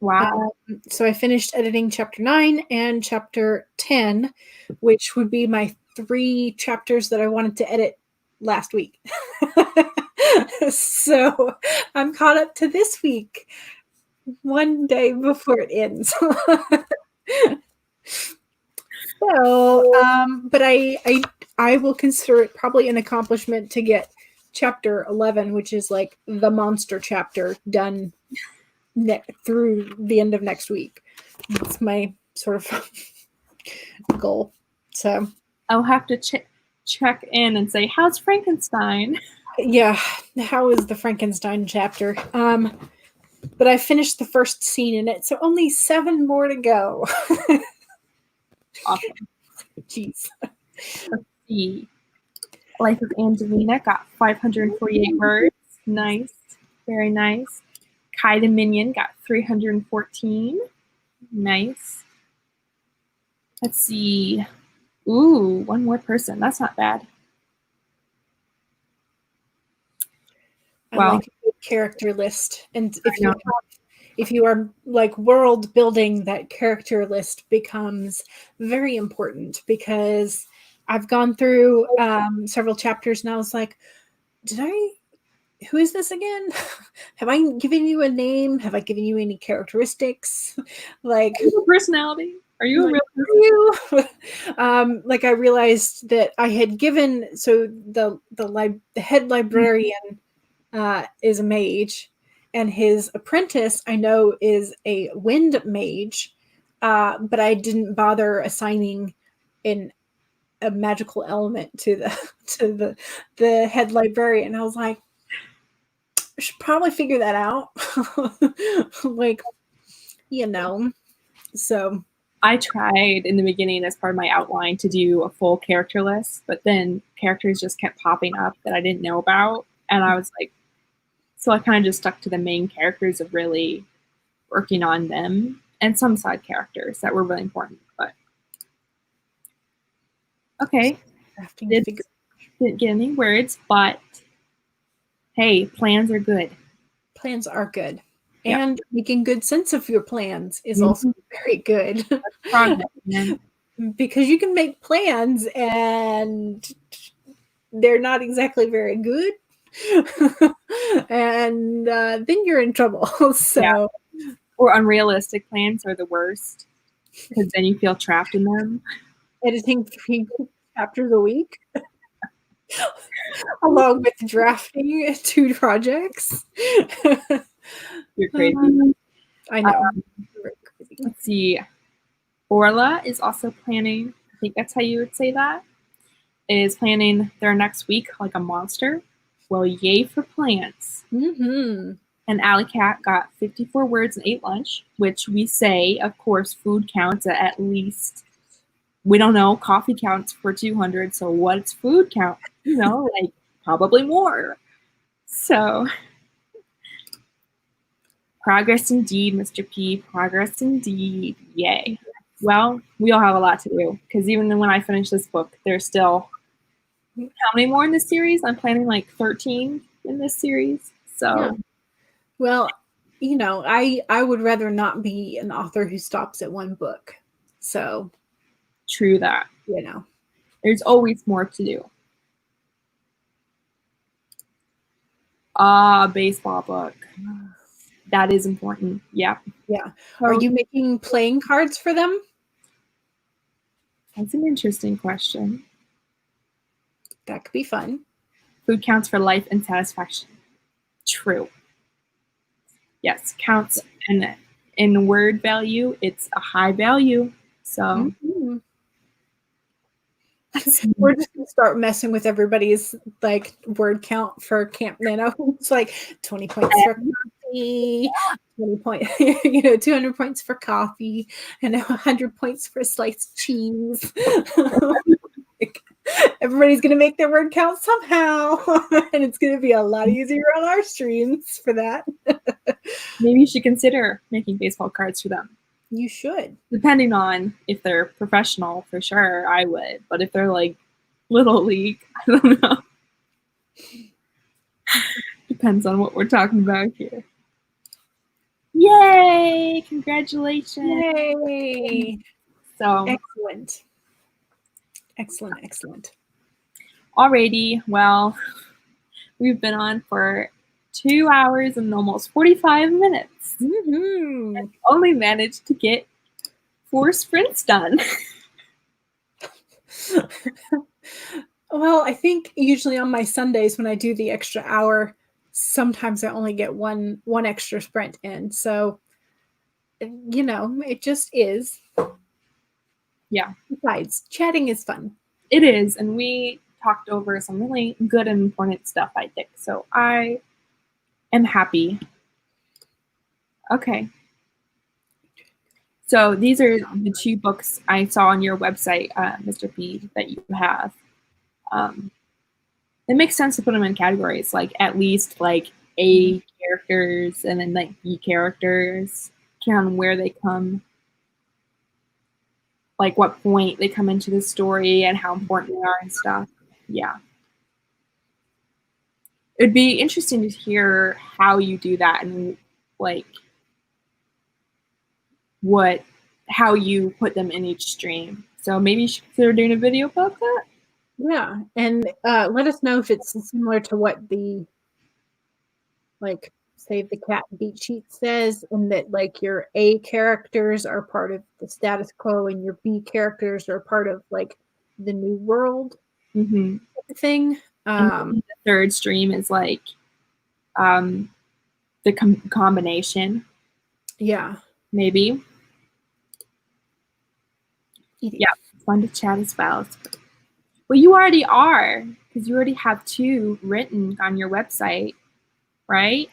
Wow. So I finished editing chapter 9 and chapter 10, which would be my 3 chapters that I wanted to edit last week. So I'm caught up to this week, one day before it ends. So, but I will consider it probably an accomplishment to get chapter 11, which is like the monster chapter, done through the end of next week. That's my sort of goal. So I'll have to check in and say, how's Frankenstein? yeah, how is the Frankenstein chapter? But I finished the first scene in it, so only 7 more to go. Awesome. Jeez. Let's see. Life of Angelina got 548 words. Nice. Very nice. Kai the Minion got 314. Nice. Let's see. Ooh, 1 more person. That's not bad. I like a good character list. And if you are like world building, that character list becomes very important, because I've gone through several chapters and I was like, who is this again? Have I given you a name? Have I given you any characteristics? Like personality? Are you a real person? Like I realized that I had given, so the head librarian is a mage, and his apprentice I know is a wind mage, but I didn't bother assigning a magical element to the head librarian. I was like, I should probably figure that out. Like, so I tried in the beginning as part of my outline to do a full character list, but then characters just kept popping up that I didn't know about, and I was like, so I kind of just stuck to the main characters of really working on them, and some side characters that were really important. But okay, didn't get any words, but hey, plans are good. Plans are good. Yep. And making good sense of your plans is also very good. Progress, man. Because you can make plans and they're not exactly very good. And then you're in trouble. So, or unrealistic plans are the worst, because then you feel trapped in them. Editing 3 chapters a week, along with drafting 2 projects. You're crazy. I know. Let's see. Orla is also planning, I think that's how you would say that, is planning their next week like a monster. Well, yay for plans. And Alley Cat got 54 words and ate lunch, which we say, of course, food counts at least, we don't know, coffee counts for 200, so what's food count? Like probably more. So, progress indeed, Mr. P. Progress indeed. Yay. Well, we all have a lot to do, because even when I finish this book, there's still, how many more in this series? I'm planning like 13 in this series. So, yeah. Well, I would rather not be an author who stops at 1 book. So, true that. There's always more to do. Baseball book. That is important. Yeah. Yeah. Are you making playing cards for them? That's an interesting question. That could be fun. Food counts for life and satisfaction. True. Yes, counts, and in word value, it's a high value. So We're just gonna start messing with everybody's like word count for Camp Nano. It's like 20 points for coffee, 20 point, 200 points for coffee, and 100 points for sliced cheese. Like, everybody's gonna make their word count somehow, and it's gonna be a lot easier on our streams for that. Maybe you should consider making baseball cards for them. You should. Depending on if they're professional, for sure, I would. But if they're like little league, I don't know. Depends on what we're talking about here. Yay! Congratulations! Yay! So excellent. Alrighty, well, we've been on for 2 hours and almost 45 minutes. Mm-hmm. And only managed to get 4 sprints done. Well, I think usually on my Sundays when I do the extra hour, sometimes I only get one extra sprint in. So, it just is. Yeah. Besides, chatting is fun. It is, and we talked over some really good and important stuff, I think. So I am happy. Okay. So these are the 2 books I saw on your website, Mr. P, that you have. It makes sense to put them in categories, like at least like A characters and then like B characters, depending on where they come, like what point they come into the story and how important they are and stuff. Yeah. It'd be interesting to hear how you do that and like how you put them in each stream. So maybe you should consider doing a video about that. Yeah, and let us know if it's similar to what the Save the Cat beat sheet says, and that like your A characters are part of the status quo and your B characters are part of like the new world thing. And the 3rd stream is like the combination. Yeah. Maybe. Yeah, it's fun to chat as well. Well, you already are, because you already have 2 written on your website, right?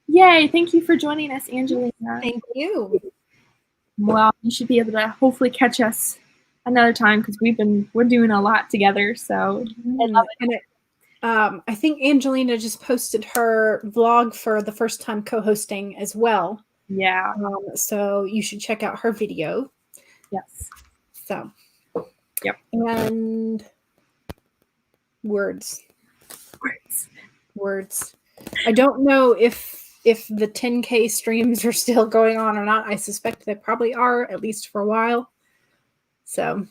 Yay, thank you for joining us, Angelina. Thank you. Well, you should be able to hopefully catch us another time, because we're doing a lot together, so I love it. And I think Angelina just posted her vlog for the first time co-hosting as well. Yeah. So you should check out her video. Yes. So. Yep. And words. I don't know if the 10K streams are still going on or not. I suspect they probably are, at least for a while. So,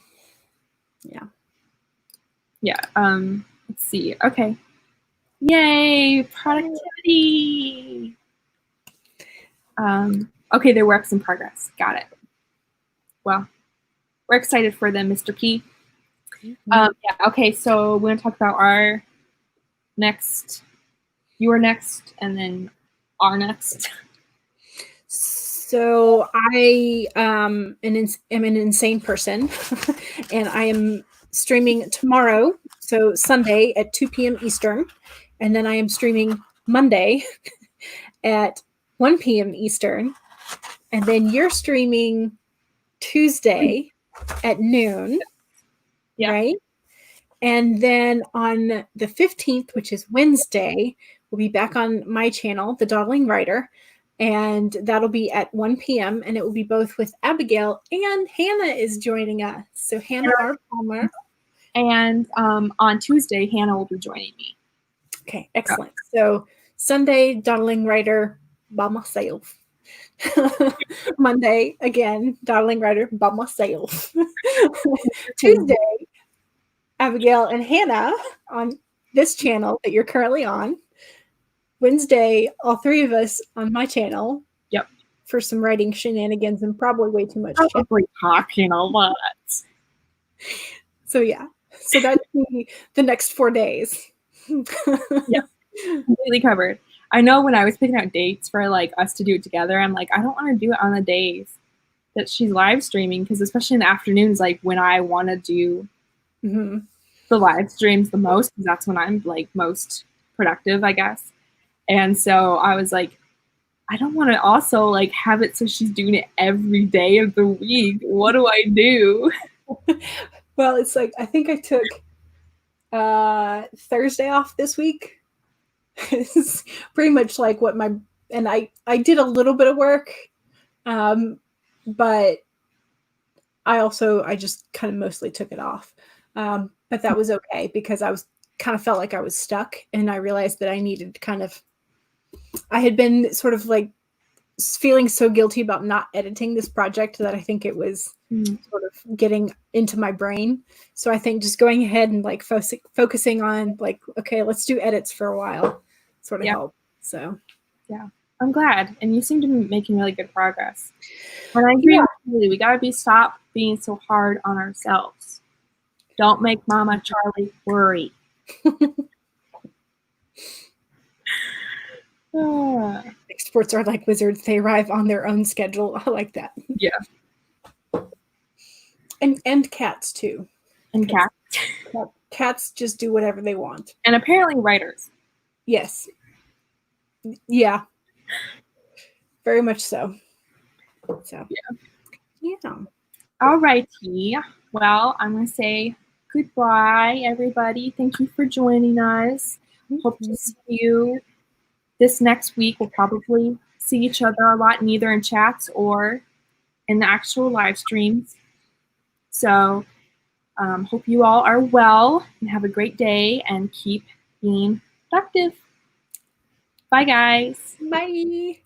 yeah. Yeah. Let's see. Okay. Yay, productivity. Okay, they're works in progress. Got it. Well, we're excited for them, Mr. P. Yeah, okay, so we're going to talk about our next, your next, and then our next. So I am an insane person, and I am streaming tomorrow, so Sunday at 2 p.m. Eastern, and then I am streaming Monday at 1 p.m. Eastern, and then you're streaming Tuesday at noon, right? And then on the 15th, which is Wednesday, we'll be back on my channel, The Dawdling Writer, and that'll be at 1 p.m. and it will be both with Abigail and Hannah is joining us. So Hannah R. Palmer. And on Tuesday, Hannah will be joining me. Okay, excellent. So Sunday, Dawdling Writer by myself. Monday, again, Dawdling Writer by myself. Tuesday, Abigail and Hannah on this channel that you're currently on. Wednesday, all 3 of us on my channel. Yep. For some writing shenanigans and probably way too much. Probably talking a lot. So yeah. So that's the next 4 days. Yeah. Completely covered. I know when I was picking out dates for like us to do it together, I'm like, I don't want to do it on the days that she's live streaming, because especially in the afternoons, like when I want to do the live streams the most, because that's when I'm like most productive, I guess. And so I was like, I don't want to also like have it so she's doing it every day of the week. What do I do? Well, it's like, I think I took Thursday off this week. It's pretty much like what I did a little bit of work, but I just kind of mostly took it off. But that was okay, because I was kind of felt like I was stuck, and I realized that I needed I had been sort of like feeling so guilty about not editing this project that I think it was sort of getting into my brain. So I think just going ahead and like focusing on like, okay, let's do edits for a while sort of helped. So yeah, I'm glad. And you seem to be making really good progress. And I agree with you. We gotta stop being so hard on ourselves. Don't make Mama Charlie worry. Sports are like wizards. They arrive on their own schedule. I like that. Yeah. And cats too. And cats. Cats just do whatever they want. And apparently writers. Yes. Yeah. Very much so. So yeah. All righty. Well, I'm gonna say goodbye, everybody. Thank you for joining us. Hope to see you this next week. We'll probably see each other a lot, neither in chats or in the actual live streams. So hope you all are well and have a great day and keep being productive. Bye, guys. Bye.